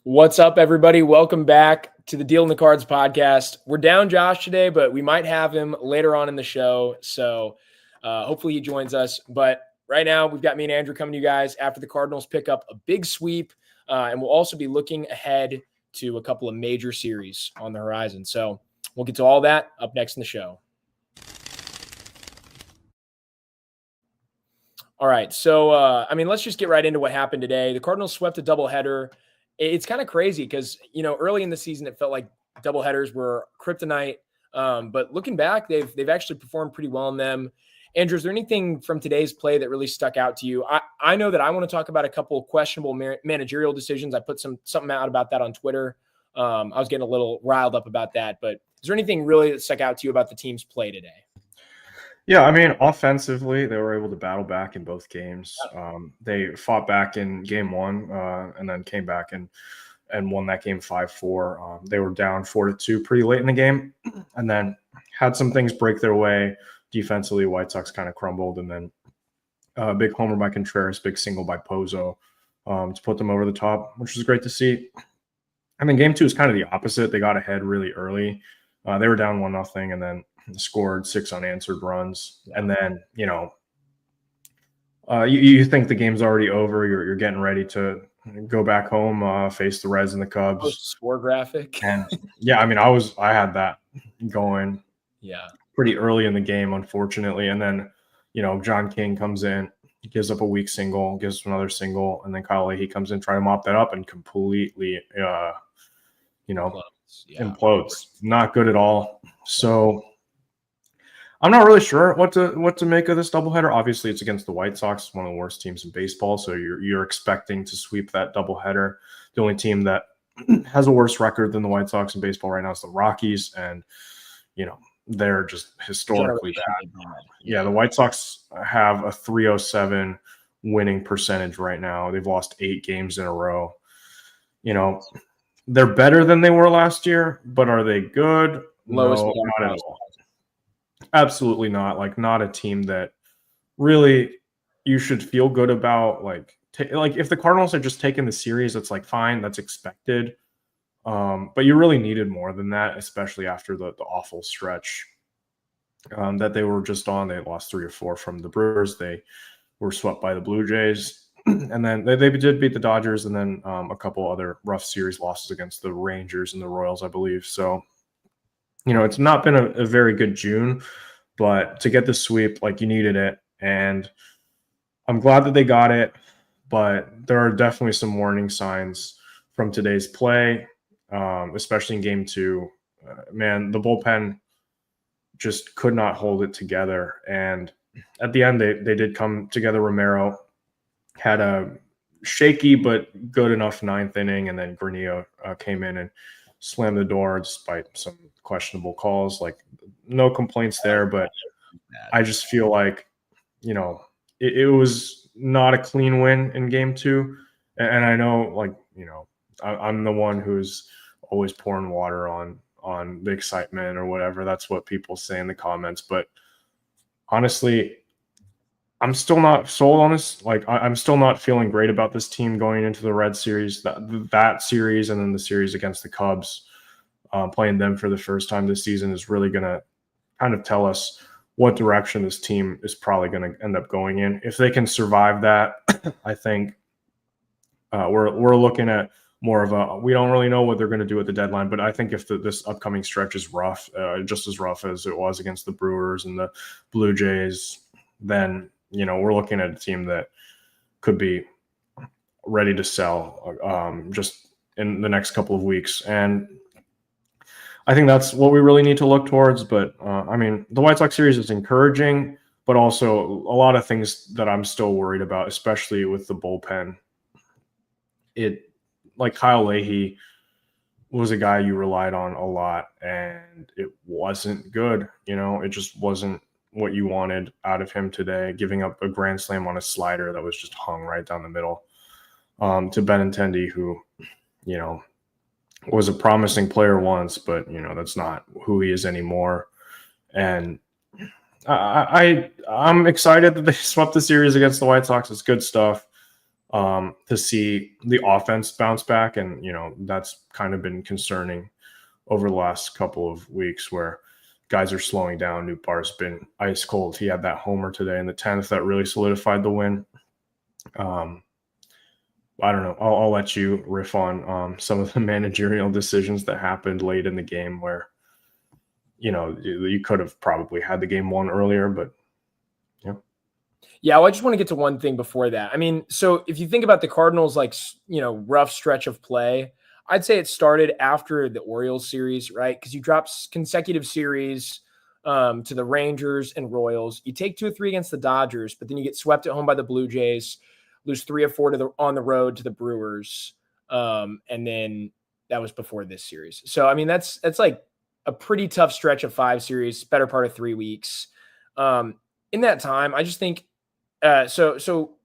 What's up, everybody? Welcome back to the Deal in the Cards podcast. We're down Josh today, but we might have him later on in the show. So hopefully he joins us. But right now, we've got me and Andrew coming to you guys after the Cardinals pick up a big sweep. And we'll also be looking ahead to a couple of major series on the horizon. So we'll get to all that up next in the show. All right. So, let's just get right into what happened today. The Cardinals swept a doubleheader. It's kind of crazy because, early in the season, it felt like doubleheaders were kryptonite. But looking back, they've actually performed pretty well in them. Andrew, is there anything from today's play that really stuck out to you? I know that I want to talk about a couple of questionable managerial decisions. I put something out about that on Twitter. I was getting a little riled up about that. But is there anything really that stuck out to you about the team's play today? Yeah, offensively, they were able to battle back in both games. They fought back in game one and then came back and won that game 5-4. They were down 4-2 pretty late in the game and then had some things break their way. Defensively, White Sox kind of crumbled, and then a big homer by Contreras, big single by Pozo to put them over the top, which was great to see. And then game two is kind of the opposite. They got ahead really early. They were down 1-0 and then scored 6 unanswered runs. And then, you think the game's already over. You're getting ready to go back home, face the Reds and the Cubs. Score graphic. And yeah, I had that going pretty early in the game, unfortunately. And then, John King comes in, gives up a weak single, gives up another single, and then Kyle Leahy comes in trying to mop that up and completely, implodes. Not good at all. So I'm not really sure what to make of this doubleheader. Obviously, it's against the White Sox, one of the worst teams in baseball. So you're expecting to sweep that doubleheader. The only team that has a worse record than the White Sox in baseball right now is the Rockies, and they're just historically bad. Yeah, the White Sox have a .307 winning percentage right now. They've lost 8 games in a row. They're better than they were last year, but are they good? Lowest no, not at all. Absolutely not. Not a team that really you should feel good about. If the Cardinals had just taken the series, it's fine, that's expected. But you really needed more than that, especially after the awful stretch that they were just on. They lost 3 or 4 from the Brewers. They were swept by the Blue Jays. And then they did beat the Dodgers, and then a couple other rough series losses against the Rangers and the Royals, I believe. So, it's not been a very good June, but to get the sweep, you needed it. And I'm glad that they got it, but there are definitely some warning signs from today's play, especially in game 2. The bullpen just could not hold it together. And at the end, they did come together. Romero had a shaky but good enough 9th inning, and then Granillo came in and slammed the door despite some questionable calls. No complaints there, but I just feel like, it was not a clean win in game 2. And I know, I'm the one who's always pouring water on the excitement or whatever. That's what people say in the comments. But honestly, I'm still not sold on this. I'm still not feeling great about this team going into the Red series, that series, and then the series against the Cubs. Playing them for the first time this season is really going to kind of tell us what direction this team is probably going to end up going in. If they can survive that, I think we're looking at more of we don't really know what they're going to do at the deadline, but I think if this upcoming stretch is rough, just as rough as it was against the Brewers and the Blue Jays, then, we're looking at a team that could be ready to sell just in the next couple of weeks. And I think that's what we really need to look towards. But, the White Sox series is encouraging, but also a lot of things that I'm still worried about, especially with the bullpen. Kyle Leahy was a guy you relied on a lot, and it wasn't good. It just wasn't what you wanted out of him today, giving up a grand slam on a slider that was just hung right down the middle to Benintendi, who, was a promising player once, but, that's not who he is anymore. And I'm excited that they swept the series against the White Sox. It's good stuff. to see the offense bounce back. And, that's kind of been concerning over the last couple of weeks where guys are slowing down. Nootbaar's been ice cold. He had that homer today in the 10th that really solidified the win. I don't know. I'll let you riff on some of the managerial decisions that happened late in the game where, you could have probably had the game won earlier, but yeah. Yeah, well, I just want to get to one thing before that. I mean, so if you think about the Cardinals, rough stretch of play, I'd say it started after the Orioles series, right? Because you dropped consecutive series to the Rangers and Royals. You take 2 or 3 against the Dodgers, but then you get swept at home by the Blue Jays, lose 3 or 4 on the road to the Brewers. And then that was before this series. So, I mean, that's like a pretty tough stretch of 5 series, better part of 3 weeks. In that time, I just think, so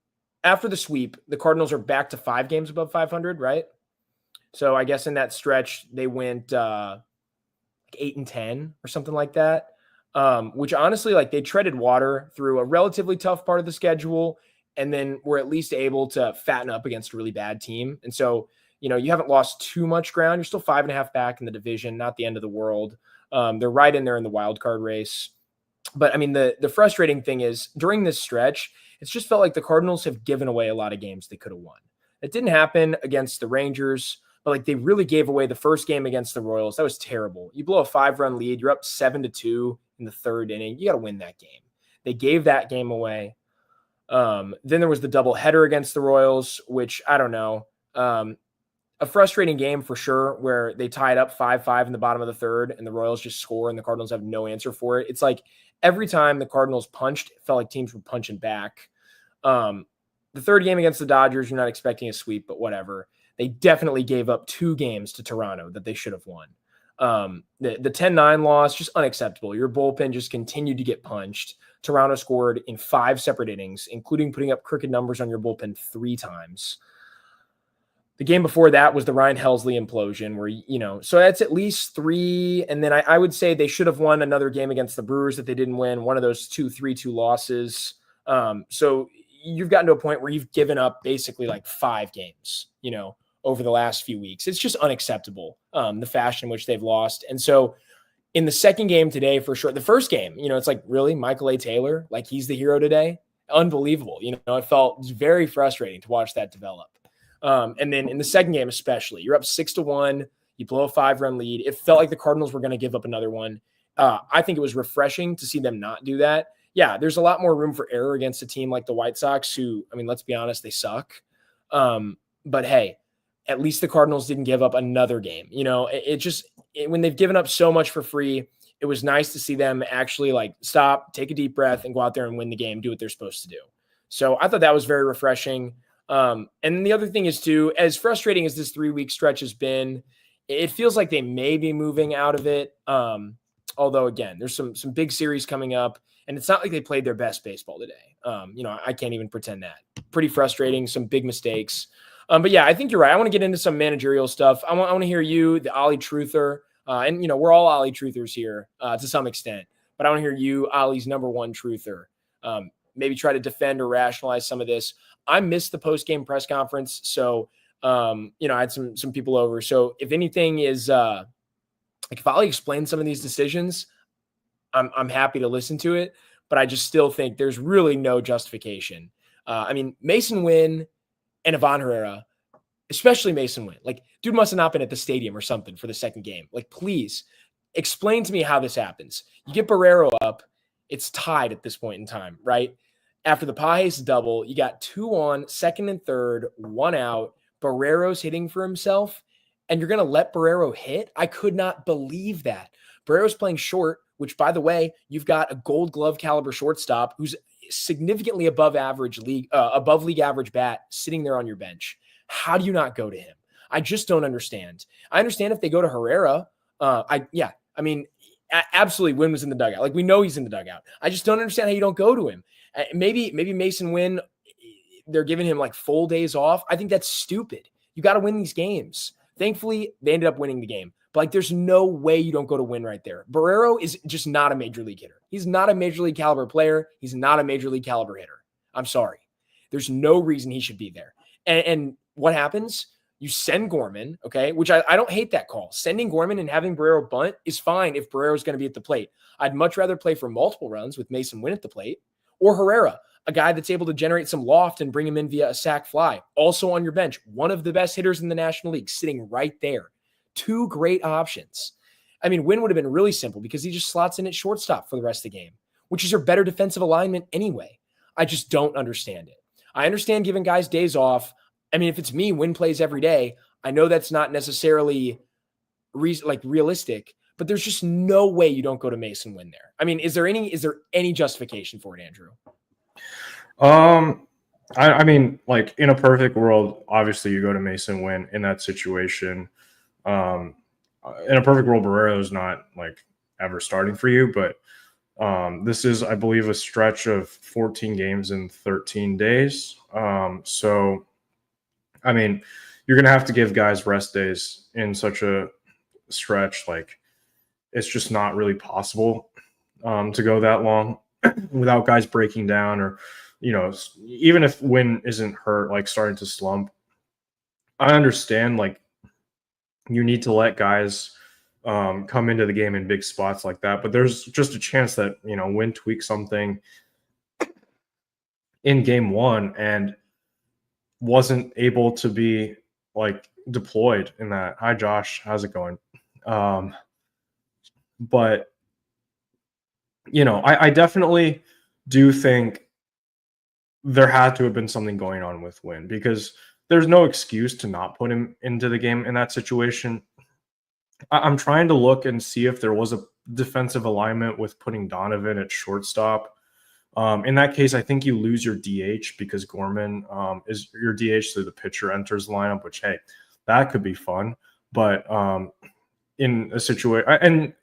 after the sweep, the Cardinals are back to 5 games above 500, right? So I guess in that stretch, they went 8-10 or something like that, which honestly, like they treaded water through a relatively tough part of the schedule and then were at least able to fatten up against a really bad team. And so, you haven't lost too much ground. You're still 5.5 back in the division, not the end of the world. They're right in there in the wild card race. But I mean, the frustrating thing is during this stretch, it's just felt like the Cardinals have given away a lot of games they could have won. It didn't happen against the Rangers, but like they really gave away the first game against the Royals. That was terrible. You blow a 5-run lead. You're up 7-2 in the 3rd inning. You got to win that game. They gave that game away. Then there was the doubleheader against the Royals, which I don't know. A frustrating game for sure, where they tied up 5-5 in the bottom of the 3rd and the Royals just score and the Cardinals have no answer for it. It's like every time the Cardinals punched, it felt like teams were punching back. The 3rd game against the Dodgers, you're not expecting a sweep, but whatever. They definitely gave up 2 games to Toronto that they should have won. The 10-9 loss, just unacceptable. Your bullpen just continued to get punched. Toronto scored in 5 separate innings, including putting up crooked numbers on your bullpen 3 times. The game before that was the Ryan Helsley implosion where, so that's at least 3. And then I would say they should have won another game against the Brewers that they didn't win, one of those 2 3-2 losses. So you've gotten to a point where you've given up basically like 5 games, over the last few weeks. It's just unacceptable, the fashion in which they've lost. And so in the second game today, for sure, the first game, it's like, really, Michael A. Taylor, like he's the hero today? Unbelievable. It felt very frustrating to watch that develop. And then in the second game, especially, you're up 6-1, you blow a 5-run lead. It felt like the Cardinals were going to give up another one. I think it was refreshing to see them not do that. Yeah, there's a lot more room for error against a team like the White Sox who, I mean, let's be honest, they suck. But hey, at least the Cardinals didn't give up another game. When they've given up so much for free, it was nice to see them actually like stop, take a deep breath, and go out there and win the game, do what they're supposed to do. So I thought that was very refreshing. And the other thing is too, as frustrating as this 3-week stretch has been, it feels like they may be moving out of it. Although again, there's some big series coming up and it's not like they played their best baseball today. I can't even pretend that. Pretty frustrating, some big mistakes. But yeah, I think you're right. I want to get into some managerial stuff. I want to hear you, the Ollie truther. And we're all Ollie truthers here to some extent, but I want to hear you, Ollie's number one truther. Maybe try to defend or rationalize some of this. I missed the post-game press conference. So, I had some people over. So if anything is like if Ollie explains some of these decisions, I'm happy to listen to it, but I just still think there's really no justification. Mason Wynn and Ivan Herrera, especially Mason Wynn, like dude must have not been at the stadium or something for the second game. Like, please explain to me how this happens. You get Barrero up, it's tied at this point in time, right? After the Pages double, you got 2 on, second and third, 1 out. Barrero's hitting for himself, and you're going to let Barrero hit? I could not believe that. Barrero's playing short, which, by the way, you've got a Gold Glove caliber shortstop who's significantly above league average bat sitting there on your bench. How do you not go to him? I just don't understand. I understand if they go to Herrera. Absolutely, Wynn was in the dugout. Like, we know he's in the dugout. I just don't understand how you don't go to him. Maybe Mason Wynn, they're giving him like full days off. I think that's stupid. You got to win these games. Thankfully, they ended up winning the game. But like, there's no way you don't go to Wynn right there. Barrero is just not a major league hitter. He's not a major league caliber player. He's not a major league caliber hitter. I'm sorry. There's no reason he should be there. And what happens? You send Gorman, okay, which I don't hate that call. Sending Gorman and having Barrero bunt is fine if Barrero's going to be at the plate. I'd much rather play for multiple runs with Mason Wynn at the plate, or Herrera, a guy that's able to generate some loft and bring him in via a sac fly. Also on your bench, one of the best hitters in the National League sitting right there. Two great options. I mean, Wynn would have been really simple because he just slots in at shortstop for the rest of the game, which is your better defensive alignment anyway. I just don't understand it. I understand giving guys days off. I mean, if it's me, Wynn plays every day. I know that's not necessarily realistic, but there's just no way you don't go to Mason Wynn there. I mean, is there any justification for it, Andrew? I mean, like in a perfect world, obviously you go to Mason Wynn in that situation. In a perfect world, Barrero is not like ever starting for you, but this is, I believe, a stretch of 14 games in 13 days. So, I mean, you're going to have to give guys rest days in such a stretch. Like, it's just not really possible to go that long without guys breaking down, or, you know, even if Wynn isn't hurt, like starting to slump. I understand, like, you need to let guys come into the game in big spots like that, but there's just a chance that, you know, Wynn tweaks something in game one and wasn't able to be like deployed in that. Hi, Josh. How's it going? But, you know, I definitely do think there had to have been something going on with Wynn, because there's no excuse to not put him into the game in that situation. I'm trying to look and see if there was a defensive alignment with putting Donovan at shortstop. In that case, I think you lose your DH because Gorman is your DH, so the pitcher enters the lineup, which, hey, that could be fun. But in a situation, and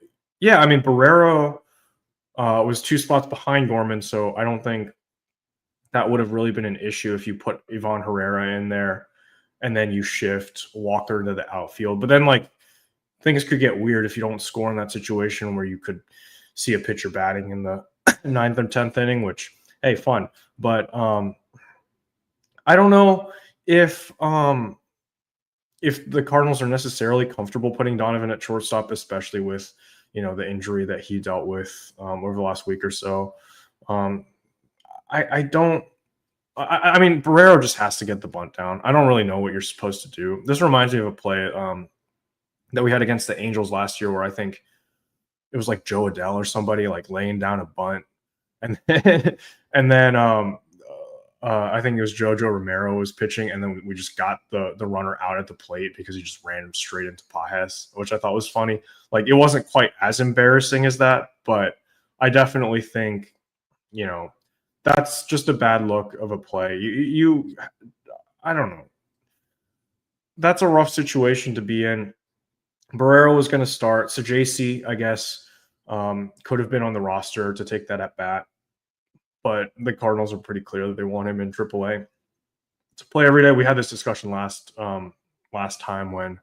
yeah, I mean, Barrero was 2 spots behind Gorman, so I don't think that would have really been an issue if you put Ivan Herrera in there and then you shift Walker into the outfield. But then, like, things could get weird if you don't score in that situation where you could see a pitcher batting in the 9th or 10th inning, which, hey, fun. But I don't know if the Cardinals are necessarily comfortable putting Donovan at shortstop, especially with, you know, the injury that he dealt with over the last week or so. I mean, Barrero just has to get the bunt down. I don't really know what you're supposed to do. This reminds me of a play that we had against the Angels last year, where I think it was like Joe Adele or somebody like laying down a bunt, and then I think it was Jojo Romero was pitching, and then we just got the runner out at the plate because he just ran him straight into Pajes, which I thought was funny. Like, it wasn't quite as embarrassing as that, but I definitely think, you know, that's just a bad look of a play. I don't know. That's a rough situation to be in. Barrero was going to start. So JC, I guess, could have been on the roster to take that at bat. But the Cardinals are pretty clear that they want him in AAA to play every day. We had this discussion last time when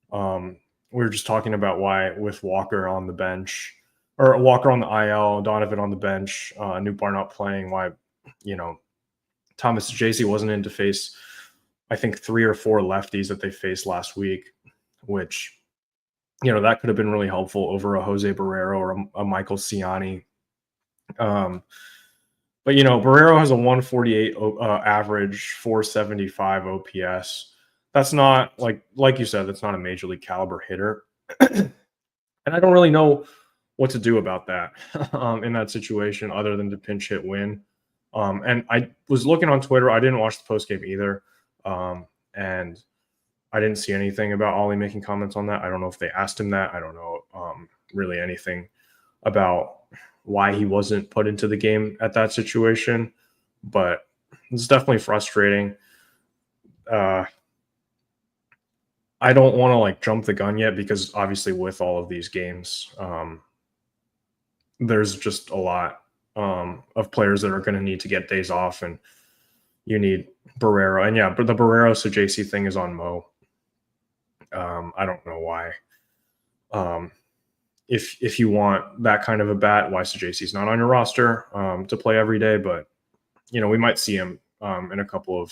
we were just talking about why, with Walker on the bench, or Walker on the IL, Donovan on the bench, Newt Barnott playing, why, you know, Thomas JC wasn't in to face, I think, 3 or 4 lefties that they faced last week, which, you know, that could have been really helpful over a Jose Barrero or a Michael Ciani. But, you know, Barrero has a 148 average, 475 OPS. That's not, like you said, that's not a major league caliber hitter. And I don't really know what to do about that in that situation, other than to pinch hit Wynn. And I was looking on Twitter. I didn't watch the postgame either. And I didn't see anything about Ollie making comments on that. I don't know if they asked him that. I don't know really anything about why he wasn't put into the game at that situation. But it's definitely frustrating. I don't want to like jump the gun yet, because obviously with all of these games, there's just a lot of players that are going to need to get days off, and you need Barrero. And yeah, but the Barrero to JC thing is on Mo. I don't know why. If you want that kind of a bat, why JC's not on your roster to play every day? But, you know, we might see him in a couple of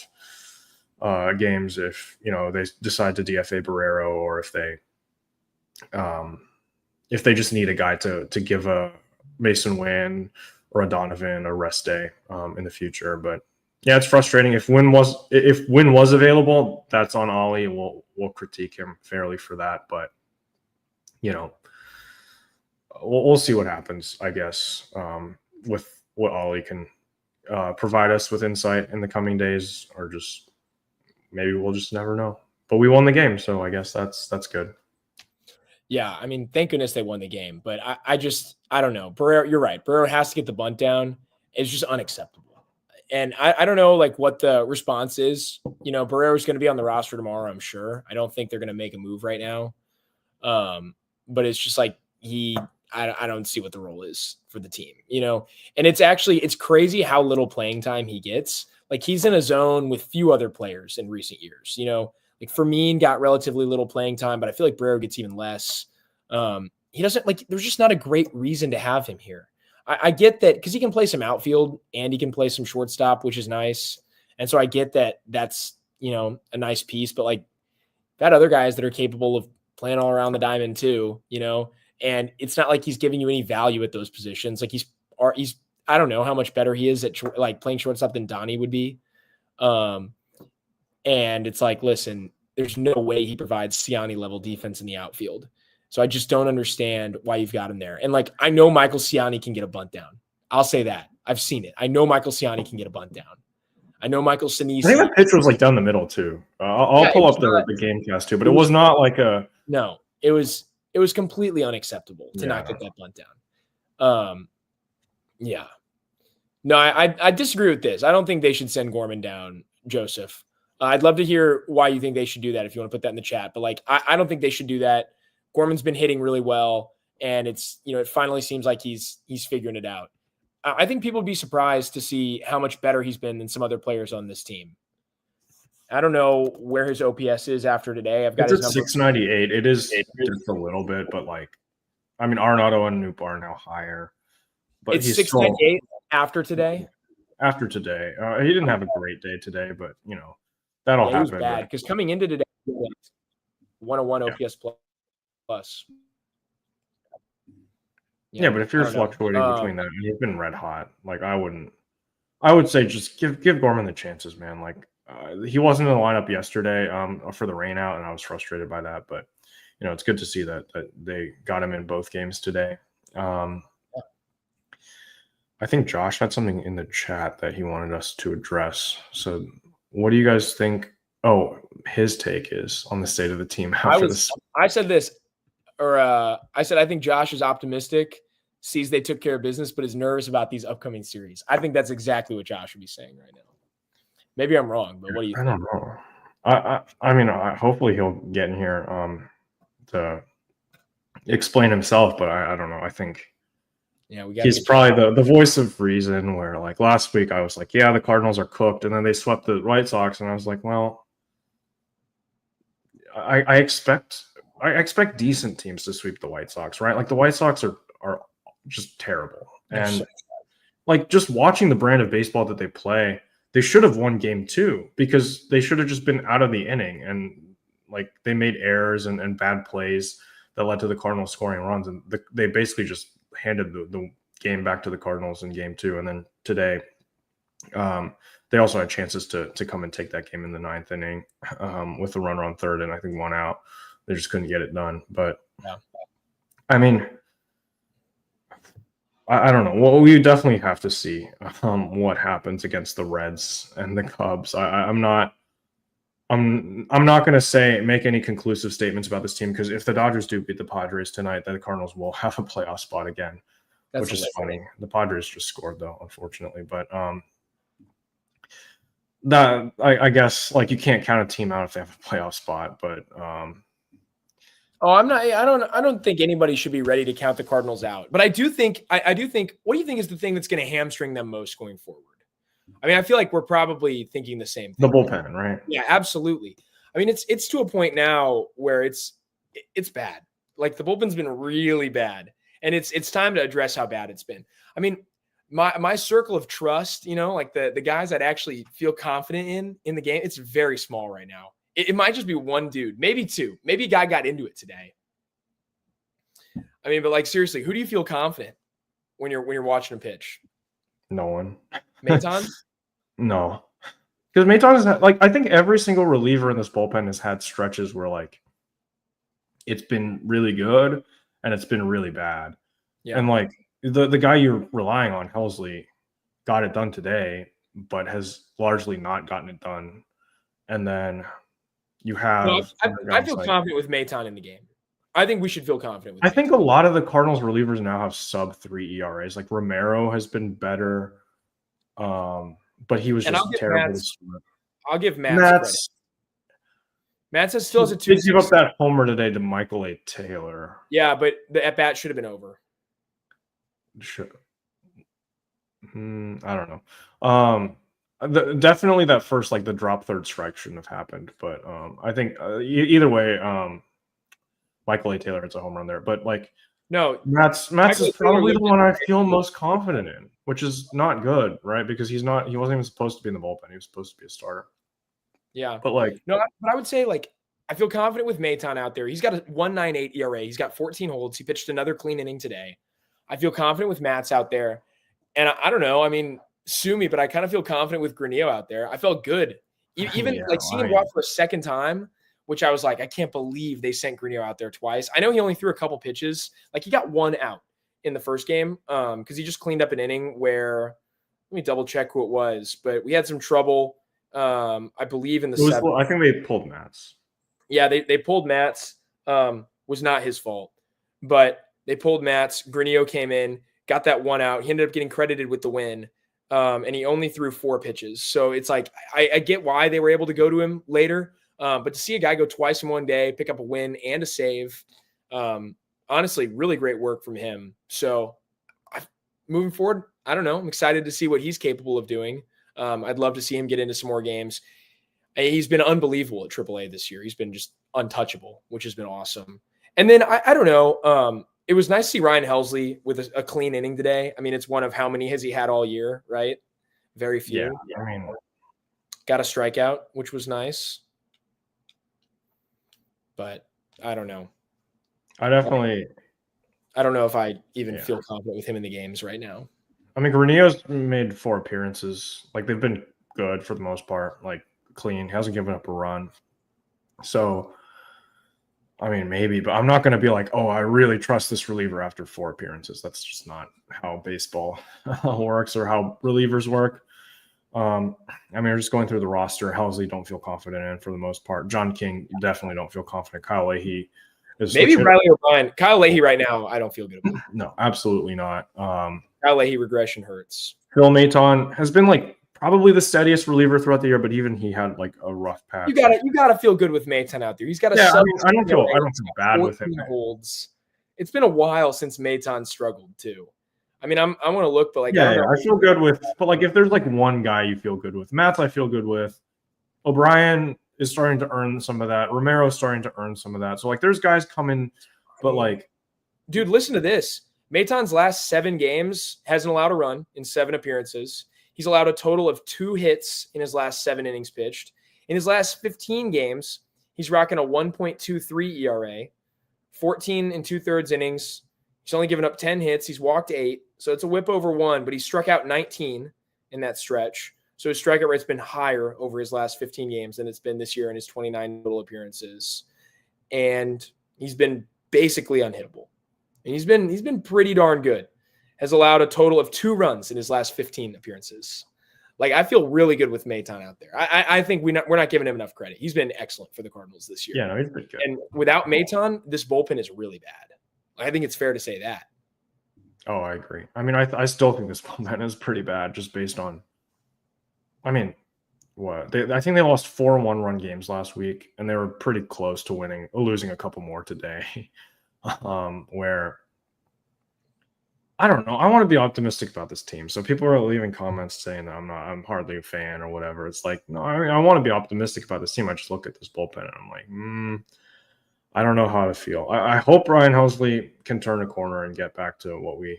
games if they decide to DFA Barrero, or if they just need a guy to give a Mason Wynn or a Donovan a rest day in the future. But yeah, it's frustrating. If Wynn was available, that's on Ollie. We'll critique him fairly for that, but we'll see what happens, I guess, with what Ollie can provide us with insight in the coming days, or just maybe we'll just never know. But we won the game, so I guess that's good. Yeah, I mean, thank goodness they won the game, but I don't know. Barrero, you're right. Barrero has to get the bunt down. It's just unacceptable. And I don't know like what the response is. Barrero's going to be on the roster tomorrow, I'm sure. I don't think they're going to make a move right now. But it's just like I don't see what the role is for the team, and it's crazy how little playing time he gets. Like he's in a zone with few other players in recent years, like Fermin got relatively little playing time, but I feel like Barrero gets even less. He doesn't there's just not a great reason to have him here. I get that because he can play some outfield and he can play some shortstop, which is nice. And so I get that that's, a nice piece, but like got other guys that are capable of playing all around the diamond too, and it's not like he's giving you any value at those positions. Like he's I don't know how much better he is at like playing shortstop than Donnie would be. And it's like, listen, there's no way he provides Siani level defense in the outfield. So I just don't understand why you've got him there. And like, I know Michael Siani can get a bunt down. I'll say that. I've seen it. I know Michael Siani can get a bunt down. I know Michael Sinise. I think that pitch was like down the middle too. I'll pull up the game cast too, but it was not like a. No, it was completely unacceptable to not get that bunt down. Yeah. No, I disagree with this. I don't think they should send Gorman down, Joseph. I'd love to hear why you think they should do that if you want to put that in the chat. But like, I don't think they should do that. Gorman's been hitting really well, and it's it finally seems like he's figuring it out. I think people would be surprised to see how much better he's been than some other players on this team. I don't know where his OPS is after today. I've got his number 698. It is just a little bit, but like, I mean, Arenado and Noop are now higher. But it's 698 after today. After today, he didn't have a great day today, but that'll happen. He was bad because coming into today, 101 OPS plus. Yeah, but if you're fluctuating between that, you've been red hot. Like I would say just give Gorman the chances, man. Like he wasn't in the lineup yesterday for the rain out, and I was frustrated by that. But it's good to see that they got him in both games today. I think Josh had something in the chat that he wanted us to address. So what do you guys think? Oh, his take is on the state of the team. I said this, or I said I think Josh is optimistic, sees they took care of business, but is nervous about these upcoming series. I think that's exactly what Josh would be saying right now. Maybe I'm wrong, but what do you think? I don't know. I mean, hopefully he'll get in here to explain himself, but I don't know. I think he's probably the voice of reason, where like last week I was like, yeah, the Cardinals are cooked, and then they swept the White Sox, and I was like, well, I expect decent teams to sweep the White Sox, right? Like the White Sox are just terrible. And like just watching the brand of baseball that they play, they should have won game 2 because they should have just been out of the inning, and like they made errors and bad plays that led to the Cardinals scoring runs, and they basically just handed the game back to the Cardinals in game 2. And then today they also had chances to come and take that game in the 9th inning with a runner on third and I think 1 out. They just couldn't get it done. But I mean, I don't know. Well, we definitely have to see what happens against the Reds and the Cubs. I'm not going to make any conclusive statements about this team, because if the Dodgers do beat the Padres tonight, then the Cardinals will have a playoff spot again, which is funny. The Padres just scored though, unfortunately. But that I guess like you can't count a team out if they have a playoff spot. But I'm not. I don't think anybody should be ready to count the Cardinals out. But I do think. I do think. What do you think is the thing that's going to hamstring them most going forward? I mean, I feel like we're probably thinking the same thing. The bullpen, right? Yeah, absolutely. I mean, it's to a point now where it's bad. Like the bullpen's been really bad, and it's time to address how bad it's been. I mean, my circle of trust, like the guys I'd actually feel confident in the game, it's very small right now. It might just be one dude, maybe two. Maybe a guy got into it today. I mean, but like seriously, who do you feel confident when you're watching a pitch? No one. Maton? No. Because Maton is like, I think every single reliever in this bullpen has had stretches where like it's been really good and it's been really bad. Yeah. And like the guy you're relying on, Helsley, got it done today, but has largely not gotten it done. And then you have. No, I feel confident with Maton in the game. I think we should feel confident with I think a lot of the Cardinals relievers now have sub-3 ERAs. Like Romero has been better, but he was just terrible. I'll give Matt credit. Matt still has a 2. They give up that homer today to Michael A. Taylor. Yeah, but the at bat should have been over. Sure. I don't know. Definitely that first, like the drop third strike shouldn't have happened, but I think either way, Michael A. Taylor hits a home run there, but like no, Matt's is probably the one I feel most confident in, which is not good, right? Because he wasn't even supposed to be in the bullpen; he was supposed to be a starter. Yeah, but like no, but I would say like I feel confident with Maton out there. He's got a 1.98 ERA. He's got 14 holds. He pitched another clean inning today. I feel confident with Matt's out there, and I don't know. I mean, sue me, but I kind of feel confident with Granillo out there. I felt good, even like seeing him go out for a second time, which I was like, I can't believe they sent Granillo out there twice. I know he only threw a couple pitches. Like he got one out in the first game because he just cleaned up an inning where, let me double check who it was, but we had some trouble. I believe in the seventh. I think they pulled Matt's. Yeah, they pulled Matt's. Was not his fault, but they pulled Matt's. Granillo came in, got that one out. He ended up getting credited with the win. And he only threw 4 pitches. So it's like, I get why they were able to go to him later. But to see a guy go twice in one day, pick up a win and a save, honestly, really great work from him. So moving forward, I don't know. I'm excited to see what he's capable of doing. I'd love to see him get into some more games. He's been unbelievable at AAA this year. He's been just untouchable, which has been awesome. And then I don't know. It was nice to see Ryan Helsley with a clean inning today. I mean, it's one of how many has he had all year, right? Very few. Yeah, I mean, got a strikeout, which was nice. But I don't know. I don't know if I even feel confident with him in the games right now. I mean, Granillo's made 4 appearances. Like they've been good for the most part, like clean. He hasn't given up a run. So, I mean, maybe, but I'm not going to be like, oh, I really trust this reliever after 4 appearances. That's just not how baseball works or how relievers work. I mean, we're just going through the roster. Helsley don't feel confident in for the most part. John King definitely don't feel confident. Kyle Leahy is maybe Riley O'Brien. Kyle Leahy right now, I don't feel good about. No, absolutely not. Kyle Leahy regression hurts. Phil Maton has been like probably the steadiest reliever throughout the year, but even he had like a rough patch. You gotta feel good with Maton out there. He's got a I don't feel bad with him. Holds. It's been a while since Maton struggled too. I mean, I want to look, but like I feel good with. But like, if there's like one guy you feel good with, Matt's I feel good with. O'Brien is starting to earn some of that. Romero's starting to earn some of that. So like, there's guys coming, but like, dude, listen to this. Maton's last 7 games hasn't allowed a run in 7 appearances. He's allowed a total of 2 hits in his last 7 innings pitched. In his last 15 games, he's rocking a 1.23 ERA, 14 2/3 innings. He's only given up 10 hits. He's walked 8. So it's a whip over 1, but he struck out 19 in that stretch. So his strikeout rate's been higher over his last 15 games than it's been this year in his 29 total appearances. And he's been basically unhittable. And he's been pretty darn good. Has allowed a total of 2 runs in his last 15 appearances. Like, I feel really good with Maton out there. I think we're not giving him enough credit. He's been excellent for the Cardinals this year. Yeah, no, he's been good. And without Maton, this bullpen is really bad. I think it's fair to say that. Oh, I agree. I mean, I still think this bullpen is pretty bad just based on, I mean, I think they lost 4 1-run games last week, and they were pretty close to losing a couple more today. Where I don't know. I want to be optimistic about this team. So people are leaving comments saying that I'm hardly a fan or whatever. It's like, no, I mean, I want to be optimistic about this team. I just look at this bullpen and I'm like, I don't know how to feel. I hope Ryan Helsley can turn a corner and get back to what we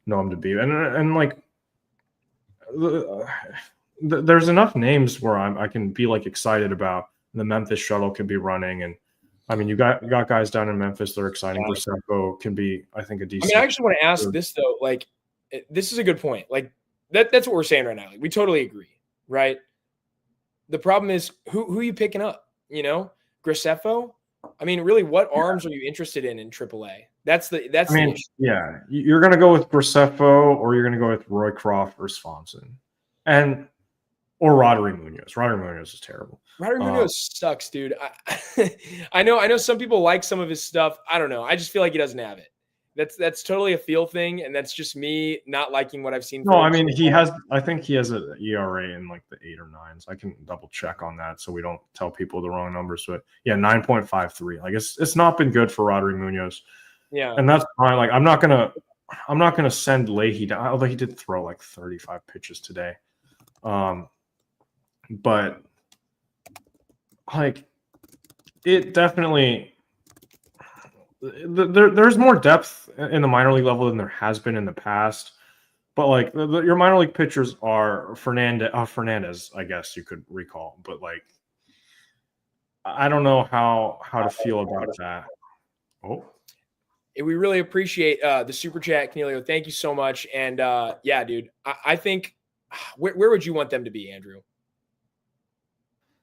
know him to be. And like, there's enough names where I can be like excited about. The Memphis shuttle could be running, and I mean, you got guys down in Memphis that are exciting. Graceffa can be, I think, a decent. I mean, I actually want to ask this though. Like, this is a good point. Like that's what we're saying right now. Like, we totally agree, right? The problem is who are you picking up? You know, Graceffa. I mean, really, what arms are you interested in AAA? That's the issue. Yeah, you're going to go with Graceffa, or you're going to go with Roycroft or Swanson, or Roddery Munoz. Roddery Munoz is terrible. Roddery Munoz sucks, dude. I know some people like some of his stuff. I don't know. I just feel like he doesn't have it. That's totally a feel thing, and that's just me not liking what I've seen. No, I mean I think he has an ERA in like the 8 or 9s. I can double check on that so we don't tell people the wrong numbers. But yeah, 9.53. Like it's not been good for Roddery Munoz. Yeah, and that's fine. Like I'm not gonna send Leahy down, although he did throw like 35 pitches today. But like it definitely. There's more depth in the minor league level than there has been in the past, but like your minor league pitchers are Fernandez, I guess you could recall, but like I don't know how to feel about that. Oh, we really appreciate the super chat, Cornelio. Thank you so much. And yeah, dude, I think where would you want them to be, Andrew?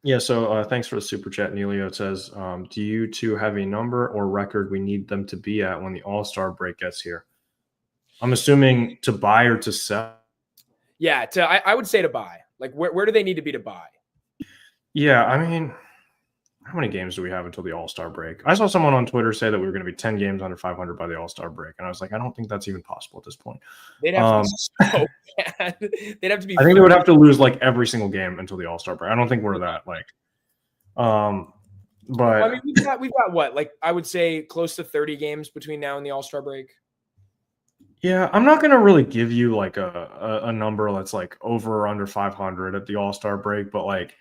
Yeah, so thanks for the super chat, Neilio. It says, do you two have a number or record we need them to be at when the All-Star break gets here? I'm assuming to buy or to sell. Yeah, I would say to buy. Like, where do they need to be to buy? Yeah, I mean, how many games do we have until the All-Star break? I saw someone on Twitter say that we were going to be 10 games under 500 by the All-Star break, and I was like, I don't think that's even possible at this point. They'd have to be so bad. They'd have to be. I think they would have to lose like every single game until the All-Star break. I don't think we're that like. But I mean, we've got what, like I would say close to 30 games between now and the All-Star break. Yeah, I'm not gonna really give you like a number that's like over or under 500 at the All-Star break, but like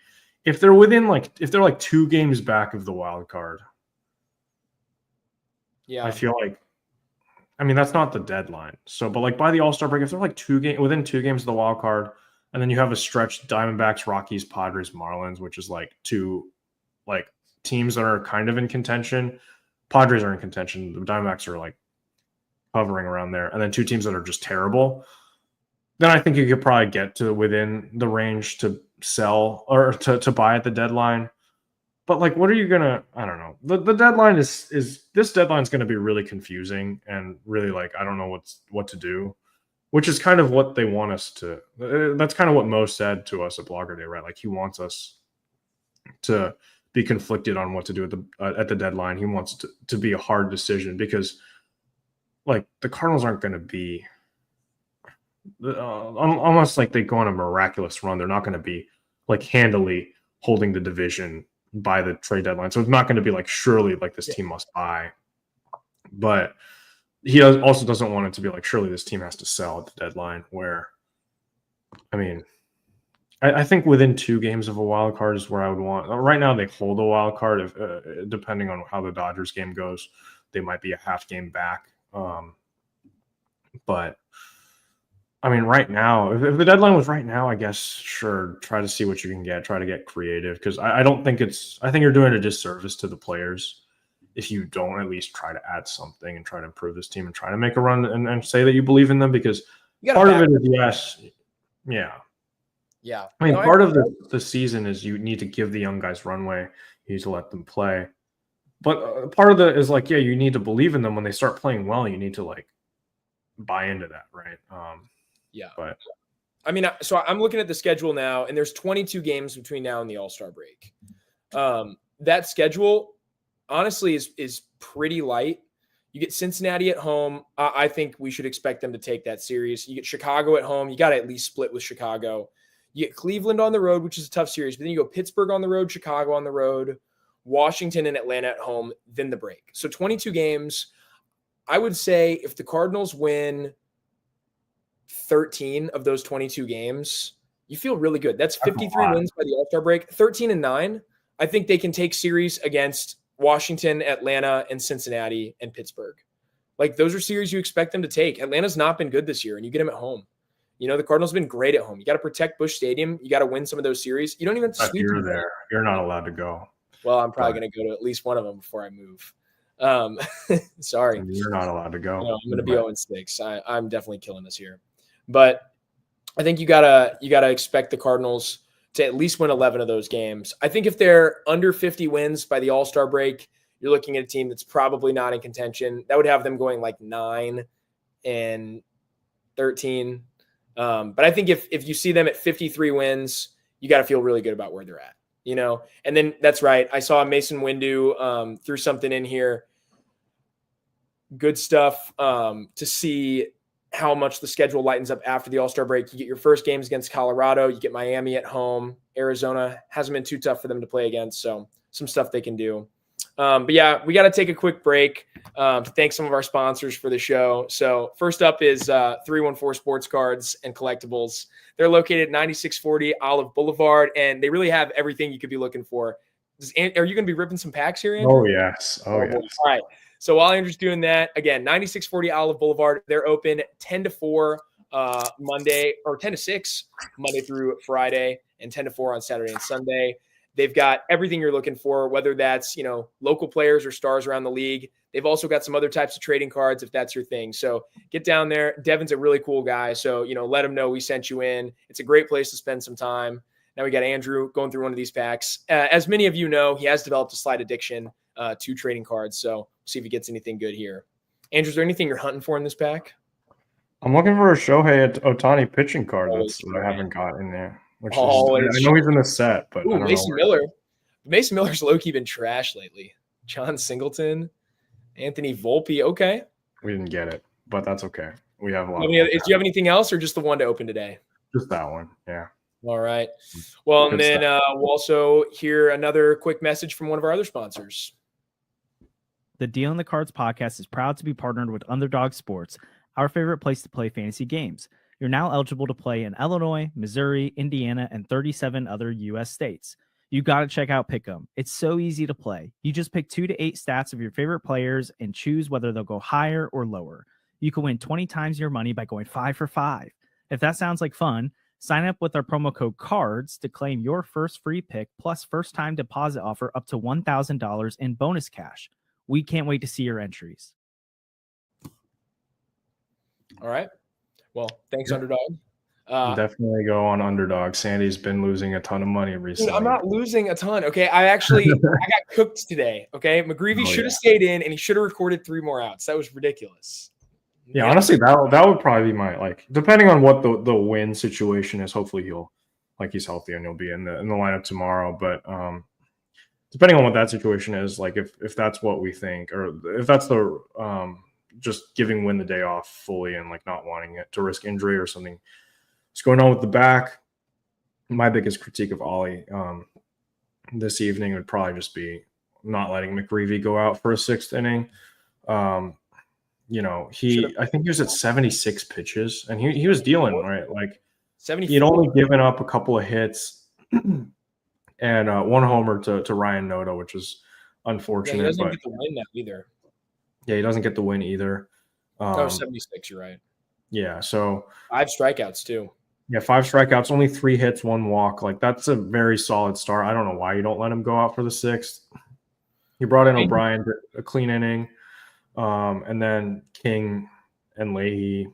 if they're like 2 games back of the wild card, yeah, I feel like, I mean, that's not the deadline. So, but like by the All-Star break, if they're like within 2 games of the wild card, and then you have a stretch Diamondbacks, Rockies, Padres, Marlins, which is like 2 like teams that are kind of in contention. Padres are in contention. The Diamondbacks are like hovering around there, and then 2 teams that are just terrible. Then I think you could probably get to within the range to sell or to buy at the deadline. But like, what are you gonna? I don't know. The deadline is this deadline's gonna be really confusing and really like I don't know what to do, which is kind of what they want us to. That's kind of what Mo said to us at Blogger Day, right? Like he wants us to be conflicted on what to do at the deadline. He wants to be a hard decision because like the Cardinals aren't going to be almost like they go on a miraculous run. They're not going to be like handily holding the division by the trade deadline. So it's not going to be like surely like this team must buy. But he also doesn't want it to be like surely this team has to sell at the deadline where, I mean, I think within 2 games of a wild card is where I would want. Right now they hold a wild card. If depending on how the Dodgers game goes, they might be a half game back. But I mean, right now, if the deadline was right now, I guess sure, try to see what you can get. Try to get creative because I don't think I think you're doing a disservice to the players if you don't at least try to add something and try to improve this team and try to make a run and say that you believe in them because part of it is yes, yeah. Yeah. I mean, part of the season is you need to give the young guys runway. You need to let them play. But part of it is like, yeah, you need to believe in them when they start playing well. You need to like buy into that, right? Yeah. But I mean, so I'm looking at the schedule now, and there's 22 games between now and the All-Star break. That schedule, honestly, is pretty light. You get Cincinnati at home. I think we should expect them to take that series. You get Chicago at home. You got to at least split with Chicago. You get Cleveland on the road, which is a tough series. But then you go Pittsburgh on the road, Chicago on the road, Washington and Atlanta at home, then the break. So 22 games. I would say if the Cardinals win 13 of those 22 games, you feel really good. That's 53 wins by the All-Star break. 13-9. I think they can take series against Washington, Atlanta, and Cincinnati and Pittsburgh. Like those are series you expect them to take. Atlanta's not been good this year, and you get them at home. You know, the Cardinals have been great at home. You got to protect Busch Stadium. You got to win some of those series. You don't even If sweep you're them. there, you're not allowed to go. Well, I'm probably going to go to at least one of them before I move. Sorry. You're not allowed to go. No, I'm going to be 0-6. I'm definitely killing this here. But I think you gotta expect the Cardinals to at least win 11 of those games. I think if they're under 50 wins by the All-Star break, you're looking at a team that's probably not in contention. That would have them going like 9-13. But I think if you see them at 53 wins, you got to feel really good about where they're at, you know? And then that's right. I saw Mason Windu threw something in here. Good stuff to see how much the schedule lightens up after the All-Star break. You get your first games against Colorado. You get Miami at home. Arizona hasn't been too tough for them to play against, so some stuff they can do. But yeah, we got to take a quick break to thank some of our sponsors for the show. So first up is 314 Sports Cards and Collectibles. They're located at 9640 Olive Boulevard, and they really have everything you could be looking for. Are you going to be ripping some packs here, Andrew? Oh, yes. Oh, yes. All right. So while Andrew's doing that, again, 9640 Olive Boulevard, they're open 10 to 4 Monday, or 10 to 6 Monday through Friday, and 10 to 4 on Saturday and Sunday. They've got everything you're looking for, whether that's, you know, local players or stars around the league. They've also got some other types of trading cards if that's your thing. So get down there. Devin's a really cool guy. So, you know, let him know we sent you in. It's a great place to spend some time. Now we got Andrew going through one of these packs. As many of you know, he has developed a slight addiction to trading cards. So we'll see if he gets anything good here. Andrew, is there anything you're hunting for in this pack? I'm looking for a Shohei Ohtani pitching card that I haven't got in there. I know he's in the set, but I don't Mason know. Miller. Mason Miller's low-key been trash lately. John Singleton, Anthony Volpe. Okay. We didn't get it, but that's okay. We have a lot. Do you have anything else or just the one to open today? Just that one. Yeah. All right. Well, and then we'll also hear another quick message from one of our other sponsors. The Deal in the Cards podcast is proud to be partnered with Underdog Sports, our favorite place to play fantasy games. You're now eligible to play in Illinois, Missouri, Indiana, and 37 other U.S. states. You got to check out Pick'em. It's so easy to play. You just pick 2 to 8 stats of your favorite players and choose whether they'll go higher or lower. You can win 20 times your money by going 5 for 5. If that sounds like fun, sign up with our promo code CARDS to claim your first free pick plus first-time deposit offer up to $1,000 in bonus cash. We can't wait to see your entries. All right. Well, thanks, Underdog. Definitely go on Underdog. Sandy's been losing a ton of money recently. I'm not losing a ton. Okay. I got cooked today. Okay. McGreevy should have stayed in and he should have recorded 3 more outs. That was ridiculous. Yeah, honestly, that would probably be my, depending on what the win situation is. Hopefully he's healthy and he'll be in the lineup tomorrow. But depending on what that situation is, if that's what we think, or if that's the just giving Win the day off fully and not wanting it to risk injury or something is going on with the back. My biggest critique of Ollie this evening would probably just be not letting McGreevy go out for a 6th inning. I think he was at 76 pitches and he was dealing, right? 74. He'd only given up a couple of hits and 1 homer to Ryan Noda, which is unfortunate. Yeah, he doesn't get the win now either. Yeah, he doesn't get the win either. 76, you're right. Yeah, so 5 strikeouts too. Yeah, 5 strikeouts, only 3 hits, 1 walk. That's a very solid start. I don't know why you don't let him go out for the 6th. You brought in O'Brien to a clean inning, and then King and Leahy.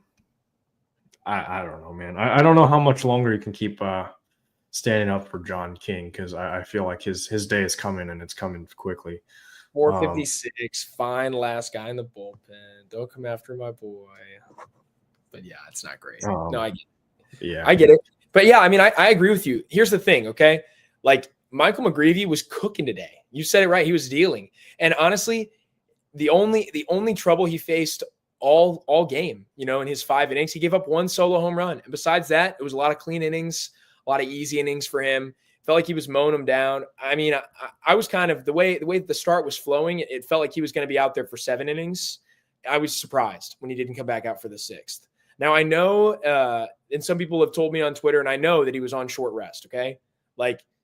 I don't know, man. I don't know how much longer you can keep standing up for John King, because I feel like his day is coming, and it's coming quickly. 456, fine last guy in the bullpen. Don't come after my boy. But yeah, it's not great. No, I get it. Yeah, I get it. But yeah, I mean, I agree with you. Here's the thing, okay? Michael McGreevy was cooking today. You said it right. He was dealing. And honestly, the only trouble he faced all game, in his 5 innings, he gave up 1 solo home run. And besides that, it was a lot of clean innings, a lot of easy innings for him. Felt like he was mowing them down. I mean, I was kind of the way the start was flowing. It felt like he was going to be out there for 7 innings. I was surprised when he didn't come back out for the 6th. Now I know, and some people have told me on Twitter, and I know that he was on short rest. Okay,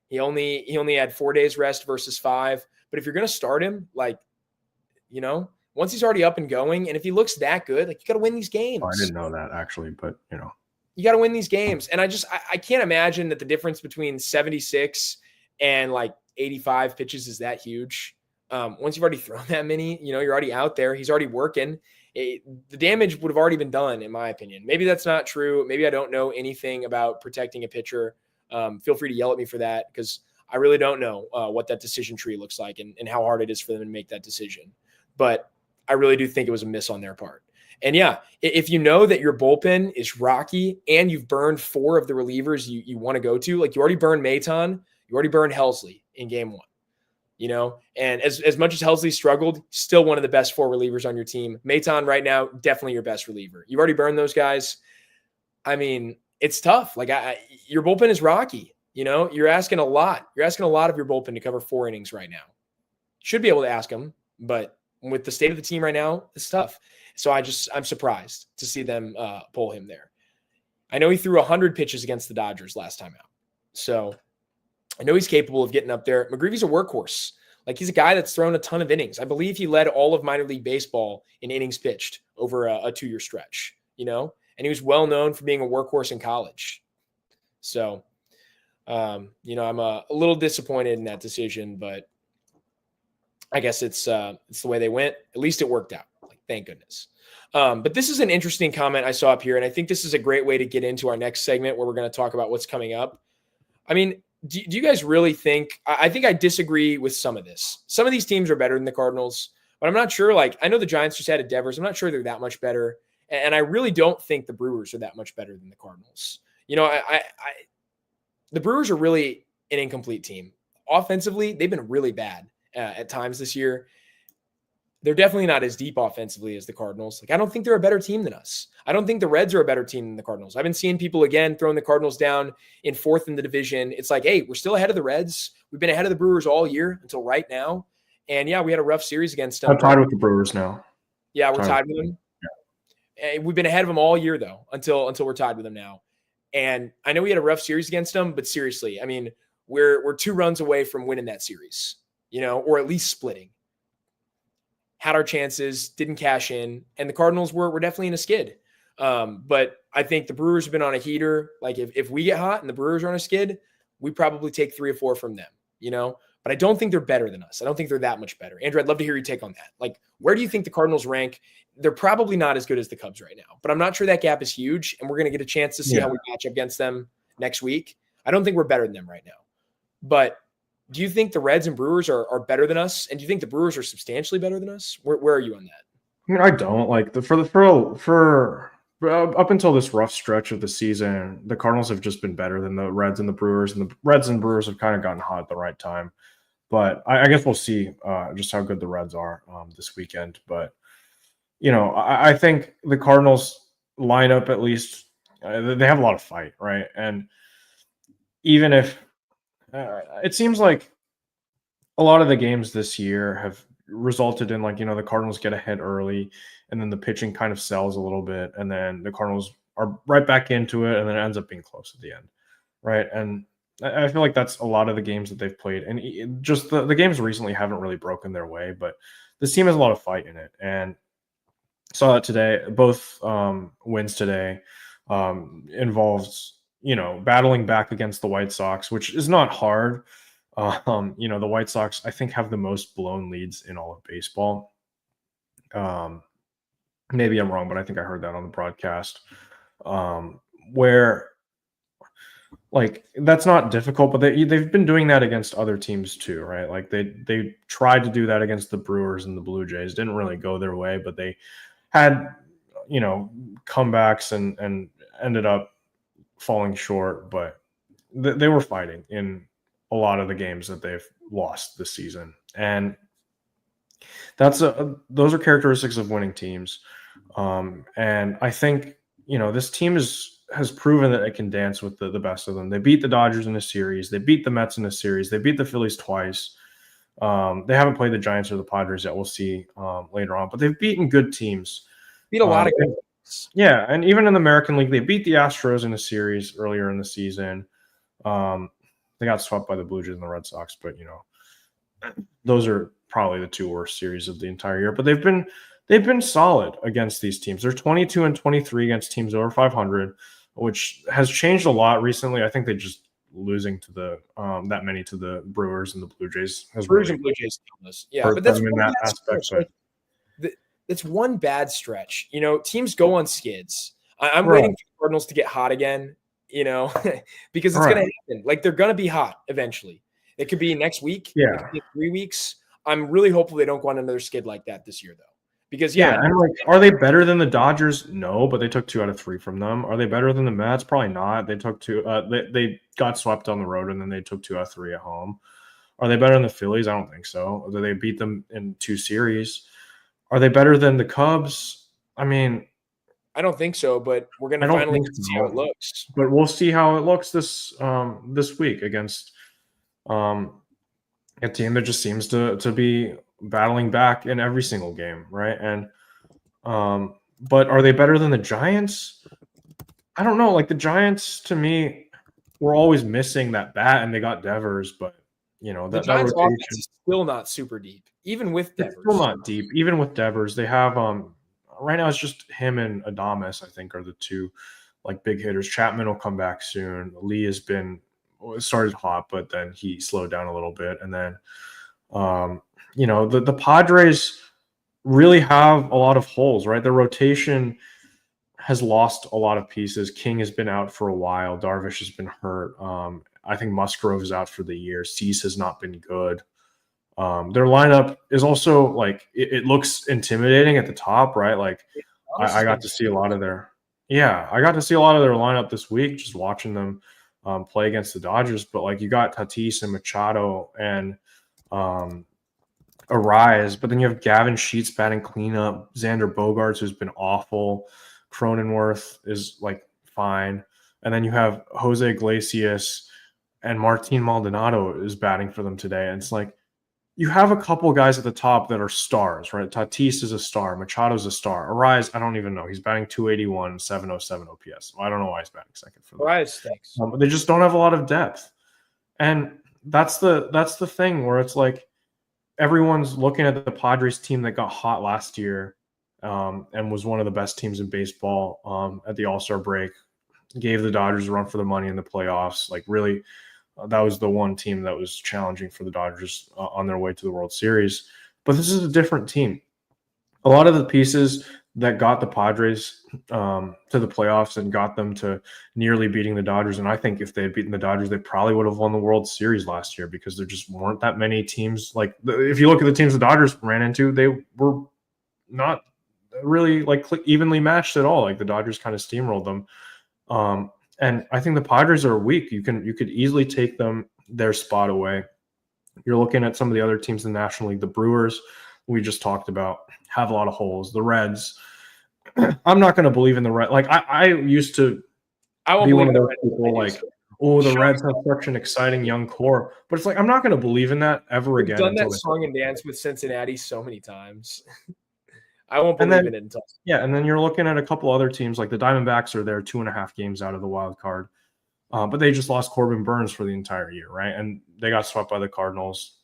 he only had 4 days rest versus 5. But if you're going to start him, once he's already up and going, and if he looks that good, you got to win these games. Oh, I didn't know that actually, but You got to win these games. And I can't imagine that the difference between 76 and like 85 pitches is that huge. Once you've already thrown that many, you're already out there. He's already working. The damage would have already been done, in my opinion. Maybe that's not true. Maybe I don't know anything about protecting a pitcher. Feel free to yell at me for that, because I really don't know what that decision tree looks like and how hard it is for them to make that decision. But I really do think it was a miss on their part. And yeah, if you know that your bullpen is rocky and you've burned 4 of the relievers you want to go to, like you already burned Maton, you already burned Helsley in game 1, and as much as Helsley struggled, still one of the best 4 relievers on your team. Maton right now, definitely your best reliever. You've already burned those guys. I mean, it's tough. Like your bullpen is rocky. You're asking a lot. You're asking a lot of your bullpen to cover 4 innings right now. Should be able to ask them, but with the state of the team right now, it's tough. So I'm surprised to see them pull him there. I know he threw 100 pitches against the Dodgers last time out. So I know he's capable of getting up there. McGreevy's a workhorse. Like, he's a guy that's thrown a ton of innings. I believe he led all of minor league baseball in innings pitched over a 2-year stretch, and he was well known for being a workhorse in college. So, I'm a little disappointed in that decision, but I guess it's the way they went. At least it worked out. Like, thank goodness. But this is an interesting comment I saw up here, and I think this is a great way to get into our next segment where we're going to talk about what's coming up. I mean, do you guys really think – I think I disagree with some of this. Some of these teams are better than the Cardinals, but I'm not sure. Like, I know the Giants just had a Devers. I'm not sure they're that much better, and I really don't think the Brewers are that much better than the Cardinals. The Brewers are really an incomplete team. Offensively, they've been really bad at times this year. They're definitely not as deep offensively as the Cardinals. Like, I don't think they're a better team than us. I don't think the Reds are a better team than the Cardinals. I've been seeing people, again, throwing the Cardinals down in 4th in the division. It's like, hey, we're still ahead of the Reds. We've been ahead of the Brewers all year until right now. And, yeah, we had a rough series against them. I'm tied with the Brewers now. Yeah, we're tied with them. Yeah. We've been ahead of them all year, though, until we're tied with them now. And I know we had a rough series against them, but seriously, I mean, we're 2 runs away from winning that series, or at least splitting. Had our chances, didn't cash in, and the Cardinals were definitely in a skid. But I think the Brewers have been on a heater. Like, if we get hot and the Brewers are on a skid, we probably take 3 or 4 from them, But I don't think they're better than us. I don't think they're that much better. Andrew, I'd love to hear your take on that. Like, where do you think the Cardinals rank? They're probably not as good as the Cubs right now, but I'm not sure that gap is huge, and we're going to get a chance to see how we match up against them next week. I don't think we're better than them right now. But do you think the Reds and Brewers are better than us? And do you think the Brewers are substantially better than us? Where are you on that? I mean, I don't like for up until this rough stretch of the season, the Cardinals have just been better than the Reds and the Brewers, and the Reds and Brewers have kind of gotten hot at the right time. But I guess we'll see just how good the Reds are this weekend. But I think the Cardinals lineup, at least, they have a lot of fight, right? And even if it seems like a lot of the games this year have resulted in, like, the Cardinals get ahead early and then the pitching kind of sells a little bit, and then the Cardinals are right back into it, and then it ends up being close at the end, right? And I feel like that's a lot of the games that they've played, and just the games recently haven't really broken their way, but this team has a lot of fight in it, and saw that today. Both wins today involves battling back against the White Sox, which is not hard. The White Sox, I think, have the most blown leads in all of baseball. Maybe I'm wrong, but I think I heard that on the broadcast. Where, like, that's not difficult, but they've been doing that against other teams too, right? Like, they tried to do that against the Brewers and the Blue Jays. Didn't really go their way, but they had comebacks and ended up falling short, but they were fighting in a lot of the games that they've lost this season. And those are characteristics of winning teams. And I think, this team has proven that it can dance with the best of them. They beat the Dodgers in a series. They beat the Mets in a series. They beat the Phillies twice. They haven't played the Giants or the Padres yet. We'll see later on, but they've beaten good teams. Beat a lot of good teams. Yeah, and even in the American League, they beat the Astros in a series earlier in the season. They got swept by the Blue Jays and the Red Sox, but those are probably the 2 worst series of the entire year. But they've been solid against these teams. They're 22-23 against teams over 500, which has changed a lot recently. I think they just losing to the that many to the Brewers and the Blue Jays has Brewers really and Blue Jays killed us. Yeah, hurt but that's them in one that bad aspect. stretch. It's one bad stretch. Teams go on skids. I'm Right. waiting for the Cardinals to get hot again, because it's going to happen. Like, they're going to be hot eventually. It could be next week. Yeah. It could be 3 weeks. I'm really hopeful they don't go on another skid like that this year, though. Because, and like, are they better than the Dodgers? No, but they took 2 out of 3 from them. Are they better than the Mets? Probably not. They took 2. They got swept on the road, and then they took 2 out of 3 at home. Are they better than the Phillies? I don't think so. They beat them in 2 series. Are they better than the Cubs? I mean, I don't think so, but we're going to finally see how it looks. But we'll see how it looks this week against a team that just seems to be battling back in every single game, right? And but are they better than the Giants? I don't know. Like, the Giants, to me, were always missing that bat, and they got Devers, but the Giants' offense is still not super deep, even with Devers. It's still not deep, even with Devers. They have right now it's just him and Adames, I think, are the 2 like big hitters. Chapman will come back soon. Lee has started hot, but then he slowed down a little bit. And then the Padres really have a lot of holes, right? The rotation has lost a lot of pieces. King has been out for a while. Darvish has been hurt. I think Musgrove is out for the year. Cease has not been good. Their lineup is also like it looks intimidating at the top, right? Like, I got to see a lot of their lineup this week, just watching them play against the Dodgers. But like, you got Tatis and Machado and Arise, but then you have Gavin Sheets batting cleanup, Xander Bogaerts, who's been awful, Cronenworth is like fine, and then you have Jose Iglesias and Martin Maldonado is batting for them today. And it's like, you have a couple guys at the top that are stars, right? Tatis is a star. Machado's a star. Arise, I don't even know. He's batting 281, 707 OPS. I don't know why he's batting second for them. Arise stinks. They just don't have a lot of depth. And that's the thing where it's like, everyone's looking at the Padres team that got hot last year and was one of the best teams in baseball at the All-Star break, gave the Dodgers a run for the money in the playoffs. Like, really, that was the one team that was challenging for the Dodgers on their way to the World Series. But this is a different team. A lot of the pieces that got the Padres to the playoffs and got them to nearly beating the Dodgers, and I think if they had beaten the Dodgers, they probably would have won the World Series last year, because there just weren't that many teams. Like, if you look at the teams the Dodgers ran into, they were not really like evenly matched at all. Like, the Dodgers kind of steamrolled them. And I think the Padres are weak. You could easily take their spot away. You're looking at some of the other teams in the National League. The Brewers, we just talked about, have a lot of holes. The Reds, I'm not going to believe in the Reds. Like, I used to be one of those people like, oh, the Reds have such an exciting young core. But it's like, I'm not going to believe in that ever again. We've done that song and dance with Cincinnati so many times. I won't believe in it until. Yeah, and then you're looking at a couple other teams, like the Diamondbacks are there 2.5 games out of the wild card. But they just lost Corbin Burns for the entire year, right? And they got swept by the Cardinals.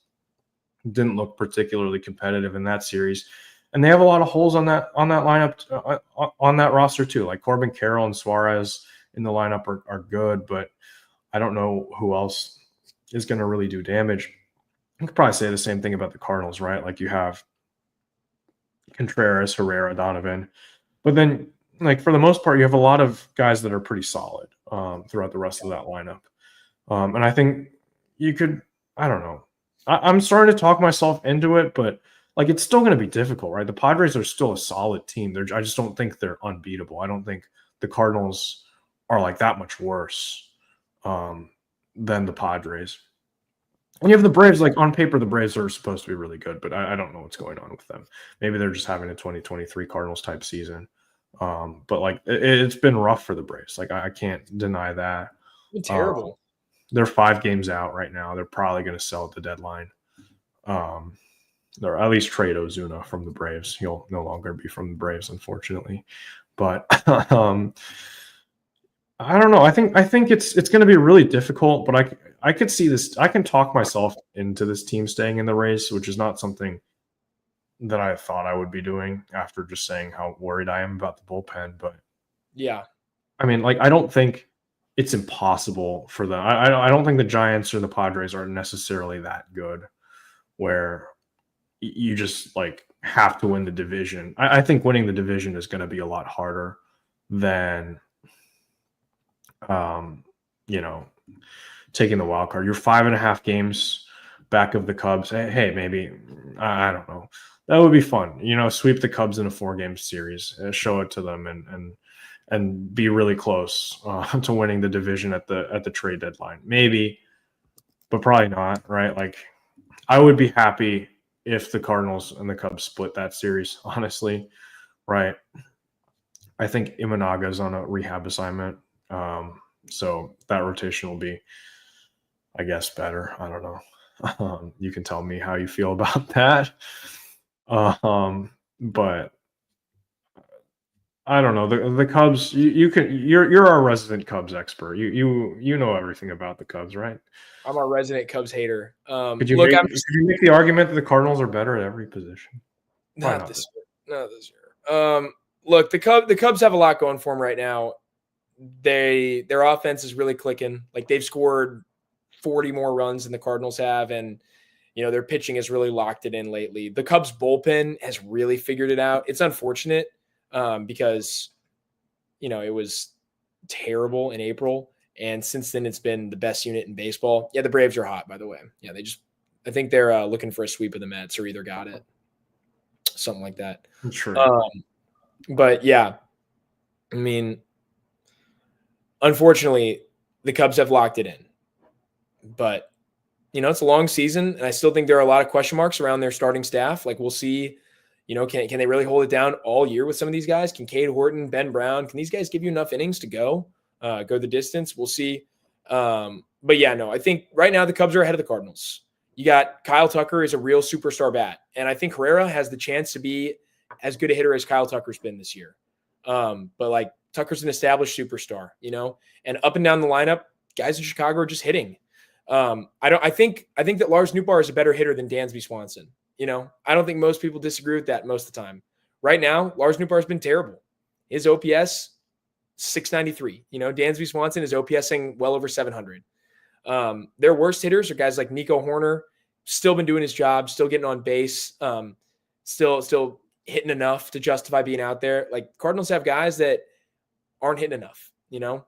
Didn't look particularly competitive in that series. And they have a lot of holes on that lineup, on that roster too. Like, Corbin Carroll and Suarez in the lineup are good, but I don't know who else is going to really do damage. You could probably say the same thing about the Cardinals, right? Like, you have Contreras, Herrera, Donovan. But then, like, for the most part, you have a lot of guys that are pretty solid throughout the rest of that lineup. And I think you could, I don't know. I'm starting to talk myself into it, but like, it's still going to be difficult, right? The Padres are still a solid team. I just don't think they're unbeatable. I don't think the Cardinals are like that much worse than the Padres. And you have the Braves. Like, on paper, the Braves are supposed to be really good, but I don't know what's going on with them. Maybe they're just having a 2023 Cardinals type season. But like, it's been rough for the Braves. Like, I can't deny that. It's terrible. They're 5 games out right now. They're probably going to sell at the deadline. Or at least trade Ozuna from the Braves. He'll no longer be from the Braves, unfortunately. But I don't know. I think it's going to be really difficult. But I could see this. I can talk myself into this team staying in the race, which is not something that I thought I would be doing after just saying how worried I am about the bullpen. But yeah, I mean, like, I don't think it's impossible for them. I don't think the Giants or the Padres are necessarily that good where you just like have to win the division. I think winning the division is going to be a lot harder than, you know, taking the wild card. You're 5.5 games back of the Cubs. Hey, maybe, I don't know. That would be fun. You know, sweep the Cubs in a 4-game series, show it to them, and be really close to winning the division at the trade deadline. Maybe, but probably not, right? Like, I would be happy if the Cardinals and the Cubs split that series, honestly, right? I think Imanaga's on a rehab assignment. So that rotation will be, I guess, better. I don't know. You can tell me how you feel about that. But I don't know. The Cubs, you're our resident Cubs expert. You know everything about the Cubs, right? I'm a resident Cubs hater. Could you make the argument that the Cardinals are better at every position? Not this year. Look, the Cubs have a lot going for them right now. Their offense is really clicking. Like, they've scored 40 more runs than the Cardinals have, and their pitching has really locked it in lately. The Cubs bullpen has really figured it out. It's unfortunate because it was terrible in April, and since then it's been the best unit in baseball. Yeah, the Braves are hot, by the way. Yeah, I think they're looking for a sweep of the Mets, or either got it, something like that. True. But yeah, I mean, unfortunately, the Cubs have locked it in. But it's a long season, and I still think there are a lot of question marks around their starting staff. Like, we'll see. Can they really hold it down all year with some of these guys? Can Cade Horton, Ben Brown, can these guys give you enough innings to go the distance? We'll see. But yeah, no, I think right now the Cubs are ahead of the Cardinals. You got Kyle Tucker is a real superstar bat, and I think Herrera has the chance to be as good a hitter as Kyle Tucker's been this year. But like, Tucker's an established superstar, and up and down the lineup, guys in Chicago are just hitting. I think that Lars Nootbaar is a better hitter than Dansby Swanson. I don't think most people disagree with that most of the time. Right now, Lars Nootbaar has been terrible. His OPS 693. Dansby Swanson is OPSing well over 700. Their worst hitters are guys like Nico Horner, still been doing his job, still getting on base, still hitting enough to justify being out there. Like, Cardinals have guys that aren't hitting enough, and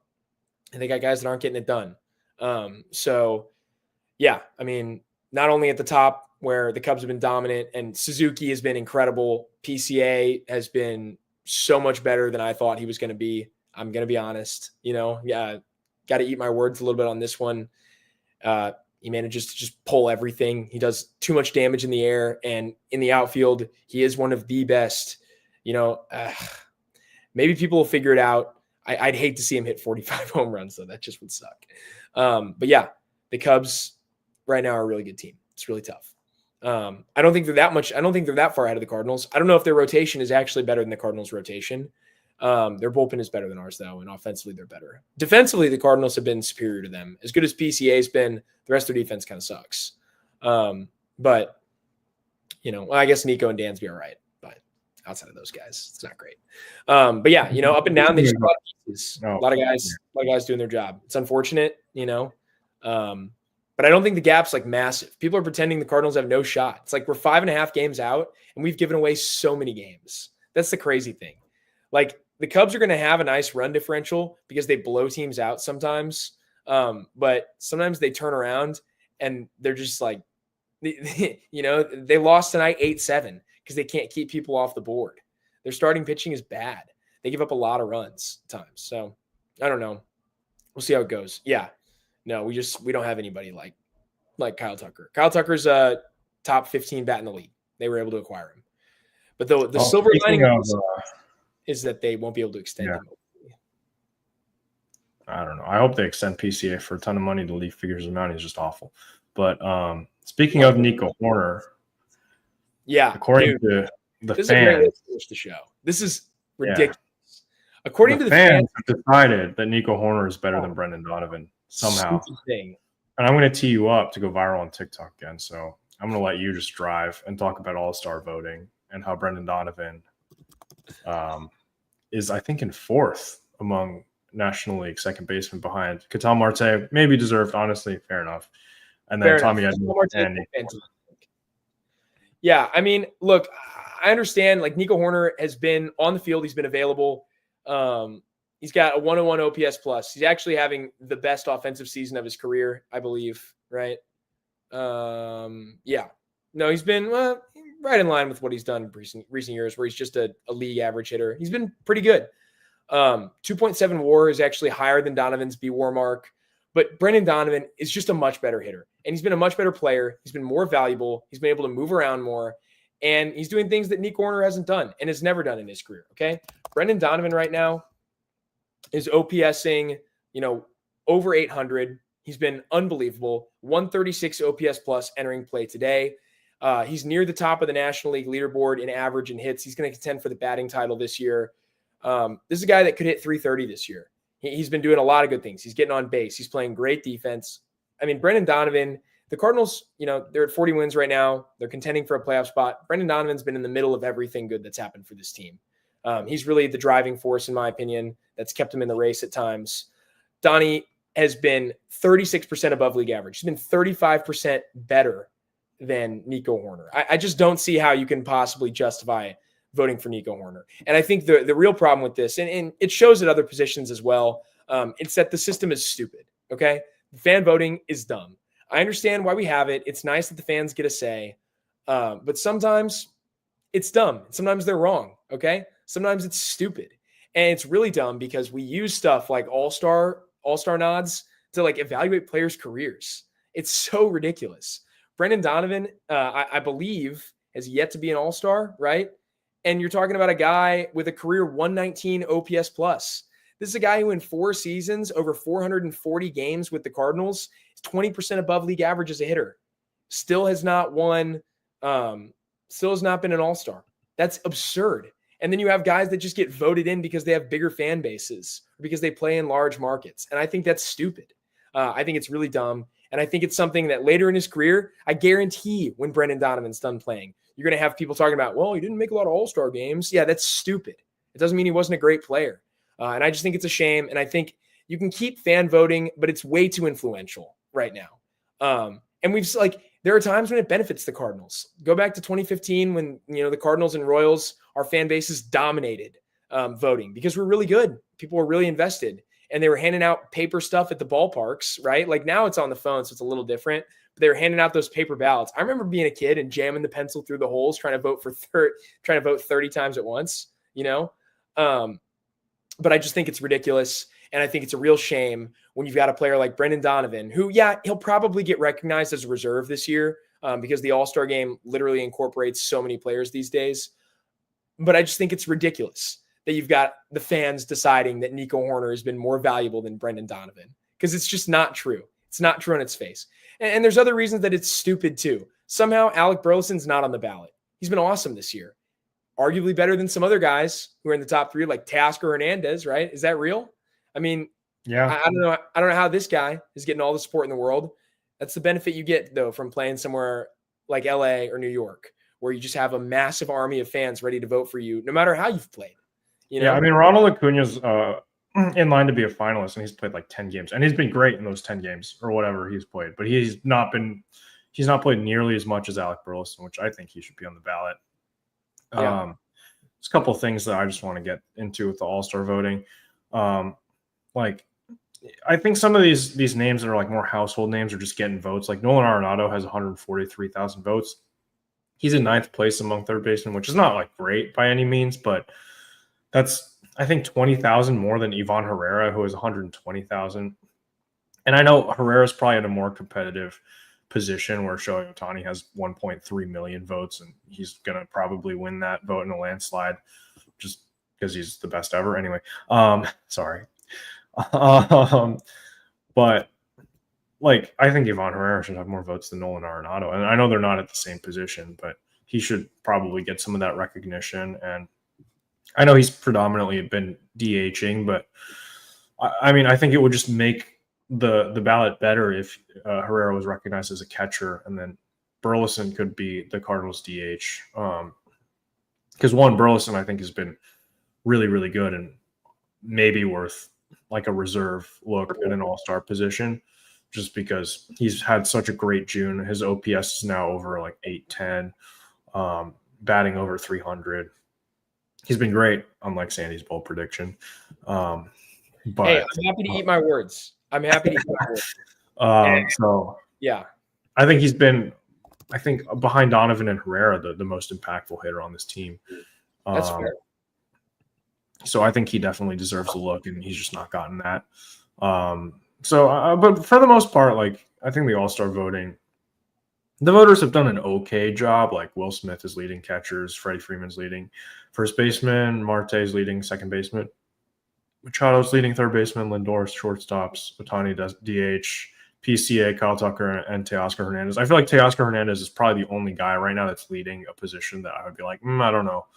they got guys that aren't getting it done. So yeah, I mean, not only at the top where the Cubs have been dominant and Suzuki has been incredible, PCA has been so much better than I thought he was going to be. I'm going to be honest, got to eat my words a little bit on this one. He manages to just pull everything. He does too much damage in the air, and in the outfield, he is one of the best. Maybe people will figure it out. I'd hate to see him hit 45 home runs, though. That just would suck. But yeah, the Cubs right now are a really good team. It's really tough. I don't think they're that far ahead of the Cardinals. I don't know if their rotation is actually better than the Cardinals' rotation. Their bullpen is better than ours, though, and offensively they're better. Defensively, the Cardinals have been superior to them. As good as PCA's been, the rest of their defense kind of sucks. But I guess Nico and Dansby are right. But outside of those guys, it's not great. But yeah, up and down, they just have a lot of pieces. A lot of guys doing their job. It's unfortunate, but I don't think the gap's like massive. People are pretending the Cardinals have no shot. It's like we're 5.5 games out, and we've given away so many games. That's the crazy thing. Like, the Cubs are going to have a nice run differential because they blow teams out sometimes. But sometimes they turn around and they're just like, they lost tonight 8-7 because they can't keep people off the board. Their starting pitching is bad. They give up a lot of runs at times. So I don't know. We'll see how it goes. Yeah. No, we don't have anybody like Kyle Tucker. Kyle Tucker's a top 15 bat in the league. They were able to acquire him. But the silver lining is that they won't be able to extend him. I don't know. I hope they extend PCA for a ton of money. The league figures him out. He's just awful. But speaking of Nico Horner, according to the fans, is a great way to finish the show. This is ridiculous. According to the fans, have decided that Nico Horner is better than Brendan Donovan somehow. And I'm going to tee you up to go viral on TikTok again. So I'm going to let you just drive and talk about All-Star voting and how Brendan Donovan is, I think, in 4th among National League second baseman behind Ketel Marte. Maybe deserved, honestly. Fair enough. And then Fair Tommy enough. Edman and Yeah, I mean, look, I understand. Like Nico Horner has been on the field; he's been available. He's got a 101 OPS plus. He's actually having the best offensive season of his career, I believe. Right? Yeah. No, he's been right in line with what he's done in recent years, where he's just a league average hitter. He's been pretty good. 2.7 WAR is actually higher than Donovan's B-WAR mark. But Brendan Donovan is just a much better hitter. And he's been a much better player. He's been more valuable. He's been able to move around more. And he's doing things that Nico Horner hasn't done and has never done in his career. Okay. Brendan Donovan right now is OPSing, over 800. He's been unbelievable. 136 OPS plus entering play today. He's near the top of the National League leaderboard in average and hits. He's going to contend for the batting title this year. This is a guy that could hit 330 this year. He's been doing a lot of good things. He's getting on base. He's playing great defense. I mean, Brendan Donovan, the Cardinals, they're at 40 wins right now. They're contending for a playoff spot. Brendan Donovan's been in the middle of everything good that's happened for this team. He's really the driving force, in my opinion, that's kept him in the race at times. Donnie has been 36% above league average. He's been 35% better than Nico Horner. I just don't see how you can possibly justify voting for Nico Horner. And I think the real problem with this, and it shows at other positions as well, it's that the system is stupid, okay? Fan voting is dumb. I understand why we have it. It's nice that the fans get a say, but sometimes it's dumb. Sometimes they're wrong, okay? Sometimes it's stupid. And it's really dumb because we use stuff like all-star nods to evaluate players' careers. It's so ridiculous. Brendan Donovan, I believe, has yet to be an all-star, right? And you're talking about a guy with a career 119 OPS plus. This is a guy who in 4 seasons, over 440 games with the Cardinals, is 20% above league average as a hitter. Still has not won, still has not been an all-star. That's absurd. And then you have guys that just get voted in because they have bigger fan bases, or because they play in large markets. And I think that's stupid. I think it's really dumb. And I think it's something that later in his career, I guarantee when Brendan Donovan's done playing, you're going to have people talking about, well, he didn't make a lot of all-star games. Yeah, that's stupid. It doesn't mean he wasn't a great player. And I just think it's a shame. And I think you can keep fan voting, but it's way too influential right now. And there are times when it benefits the Cardinals. Go back to 2015 when, the Cardinals and Royals, our fan bases dominated voting because we're really good. People were really invested. And they were handing out paper stuff at the ballparks, right? Like now it's on the phone, so it's a little different. But they were handing out those paper ballots. I remember being a kid and jamming the pencil through the holes, trying to vote 30 times at once, But I just think it's ridiculous. And I think it's a real shame when you've got a player like Brendan Donovan, who, he'll probably get recognized as a reserve this year because the All-Star game literally incorporates so many players these days. But I just think it's ridiculous that you've got the fans deciding that Nico Horner has been more valuable than Brendan Donovan, because it's just not true. It's not true on its face. And there's other reasons that it's stupid too. Somehow Alec Burleson's not on the ballot. He's been awesome this year. Arguably better than some other guys who are in the top 3, like Tasker Hernandez, right? Is that real? I mean, yeah, I don't know how this guy is getting all the support in the world. That's the benefit you get, though, from playing somewhere like LA or New York, where you just have a massive army of fans ready to vote for you, no matter how you've played. Yeah, I mean, Ronald Acuna's in line to be a finalist, and he's played 10 games, and he's been great in those 10 games or whatever he's played. But he's not played nearly as much as Alec Burleson, which I think he should be on the ballot. Yeah. There's a couple of things that I just want to get into with the All-Star voting. I think some of these names that are more household names are just getting votes. Like Nolan Arenado has 143,000 votes. He's in 9th place among third basemen, which is not great by any means, but that's, I think, 20,000 more than Ivan Herrera, who has 120,000. And I know Herrera's probably in a more competitive position where Shohei Ohtani has 1.3 million votes, and he's going to probably win that vote in a landslide just because he's the best ever. Anyway, sorry. But I think Ivan Herrera should have more votes than Nolan Arenado. And I know they're not at the same position, but he should probably get some of that recognition. And I know he's predominantly been DHing, but I mean, I think it would just make the ballot better if Herrera was recognized as a catcher, and then Burleson could be the Cardinals DH. Because Burleson, I think, has been really, really good and maybe worth like a reserve look at an all-star position, just because he's had such a great June. His OPS is now over like 810, batting over 300. He's been great, unlike Sandy's bold prediction. But hey, I'm happy to eat my words. I'm happy to eat my words. So yeah, I think he's been, behind Donovan and Herrera, the most impactful hitter on this team. That's fair. So I think he definitely deserves a look, and he's just not gotten that. But for the most part, like, I think the All-Star voting, the voters have done an okay job. Like, Will Smith is leading catchers, Freddie Freeman's leading first baseman, Marte's leading second baseman, Machado's leading third baseman, Lindor's shortstops, Ohtani does DH, PCA, Kyle Tucker, and Teoscar Hernandez. I feel like Teoscar Hernandez is probably the only guy right now that's leading a position that I would be like, I don't know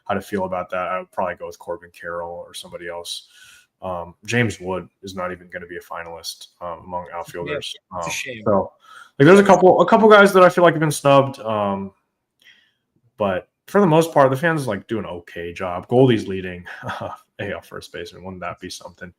how to feel about that. I would probably go with Corbin Carroll or somebody else. James Wood is not even going to be a finalist among outfielders. It's a shame. So, like, there's a couple guys that I feel like have been snubbed. But for the most part, the fans like do an okay job. Goldie's leading AL first baseman. Wouldn't that be something?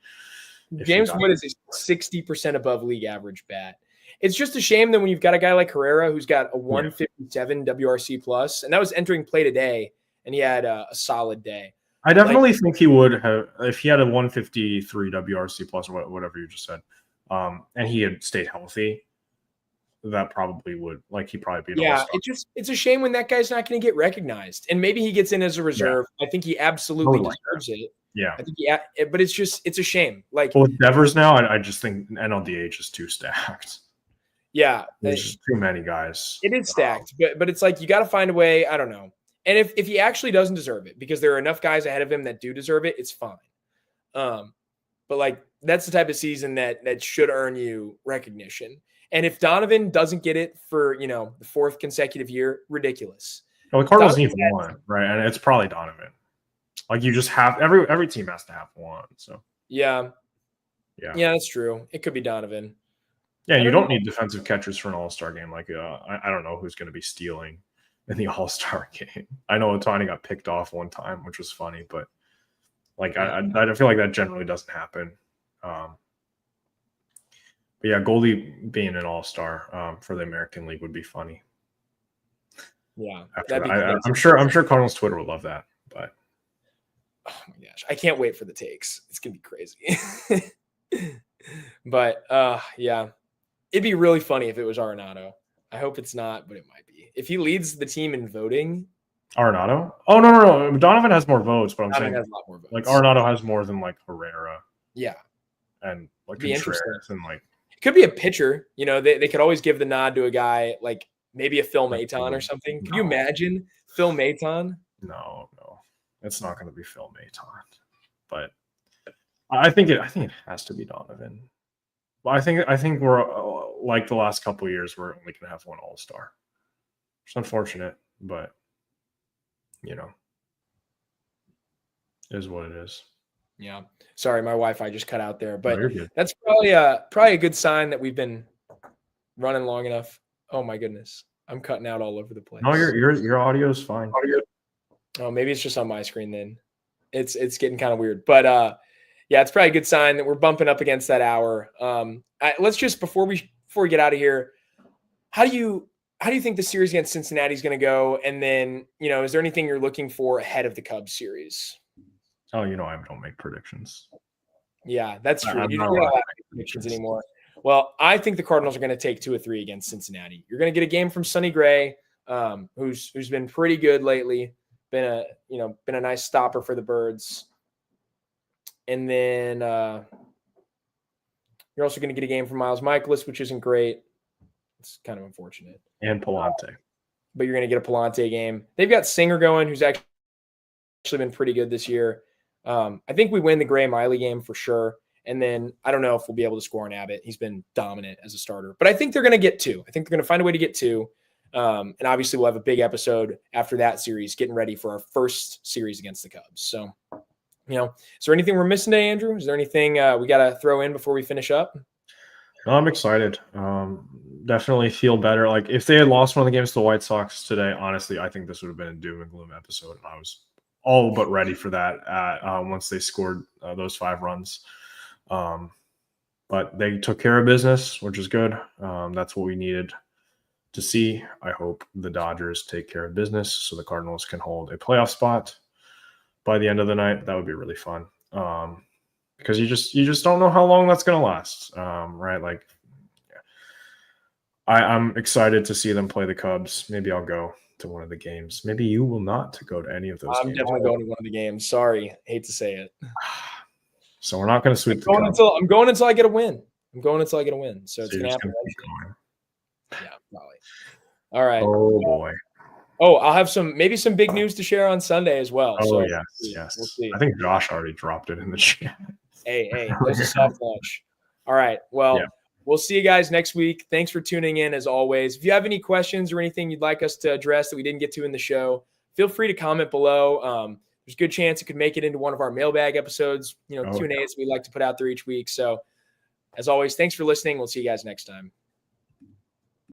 James Wood is a 60% above league average bat. It's just a shame that when you've got a guy like Herrera who's got a 157 WRC plus, and that was entering play today, and he had a solid day. I definitely think he would have, if he had a 153 WRC plus or whatever you just said, and he had stayed healthy, that probably would, like, he'd probably be an all-star. It's a shame when that guy's not going to get recognized, and maybe he gets in as a reserve. Yeah. I think he absolutely deserves it. Yeah, I think but it's a shame. Like, with Devers now, I just think NLDH is too stacked. Yeah, there's just too many guys. It is stacked, but it's like you got to find a way. I don't know. And if he actually doesn't deserve it, because there are enough guys ahead of him that do deserve it, it's fine. But like, that's the type of season that should earn you recognition. And if Donovan doesn't get it for, the fourth consecutive year, ridiculous. Well, the Cardinals need one, right? And it's probably Donovan. Like, you just have every team has to have one. So yeah, that's true. It could be Donovan. Yeah, you don't need defensive catchers for an all-star game. Like, I don't know who's going to be stealing in the all-star game. I know Ohtani got picked off one time, which was funny, but like, I feel like that generally doesn't happen. But yeah, Goldie being an all-star for the American League would be funny. Yeah, I'm sure Cardinals Twitter would love that. But oh my gosh, I can't wait for the takes. It's gonna be crazy. But yeah, it'd be really funny if it was Arenado. I hope it's not, but it might be. If he leads the team in voting. Arenado? Oh, no. Donovan has more votes, but I'm saying has a lot more votes. Like, Arenado has more than like Herrera. Yeah. And like Contreras and like, it could be a pitcher. They could always give the nod to a guy like maybe a Phil Maton or something. Can you imagine Phil Maton? No. It's not going to be Phil Maton. But I think it has to be Donovan. But I think we're like the last couple of years, we're only going to have one all-star. It's unfortunate, but it is what it is. Yeah. Sorry, my Wi-Fi just cut out there, but no, that's probably a good sign that we've been running long enough. Oh my goodness, I'm cutting out all over the place. No, your audio is fine. Oh, maybe it's just on my screen then. It's getting kind of weird, but yeah, it's probably a good sign that we're bumping up against that hour. Let's just before we get out of here, how do you think the series against Cincinnati is going to go? And then is there anything you're looking for ahead of the Cubs series? Oh, I don't make predictions. Yeah, that's true. You don't have predictions anymore. Well, I think the Cardinals are going to take 2 or 3 against Cincinnati. You're going to get a game from Sonny Gray, who's been pretty good lately. Been a nice stopper for the Birds. And then you're also going to get a game from Miles Michaelis, which isn't great. It's kind of unfortunate. And Palante. But you're going to get a Palante game. They've got Singer going, who's actually been pretty good this year. I think we win the Gray Miley game for sure. And then I don't know if we'll be able to score on Abbott. He's been dominant as a starter. But I think they're going to get 2. I think they're going to find a way to get 2. And obviously we'll have a big episode after that series, getting ready for our first series against the Cubs. So, is there anything we're missing today, Andrew? Is there anything we got to throw in before we finish up? No, I'm excited. Definitely feel better. Like, if they had lost one of the games to the White Sox today, honestly, I think this would have been a doom and gloom episode. And I was all but ready for that once they scored those 5 runs. But they took care of business, which is good. That's what we needed to see. I hope the Dodgers take care of business so the Cardinals can hold a playoff spot by the end of the night. That would be really fun. Because you just don't know how long that's going to last, right? Like, I'm excited to see them play the Cubs. Maybe I'll go to one of the games. Maybe you will not go to any of those I'm games. definitely going to one of the games. Sorry, hate to say it. So we're not going to sweep the Cubs. I'm going until I get a win. So it's going to happen. Yeah, probably. All right. Oh boy. I'll have maybe some big news to share on Sunday as well. Oh, so yes. We'll see. I think Josh already dropped it in the chat. Hey, there's a soft launch. All right. Well, We'll see you guys next week. Thanks for tuning in as always. If you have any questions or anything you'd like us to address that we didn't get to in the show, feel free to comment below. There's a good chance it could make it into one of our mailbag episodes, Q&As we like to put out there each week. So as always, thanks for listening. We'll see you guys next time.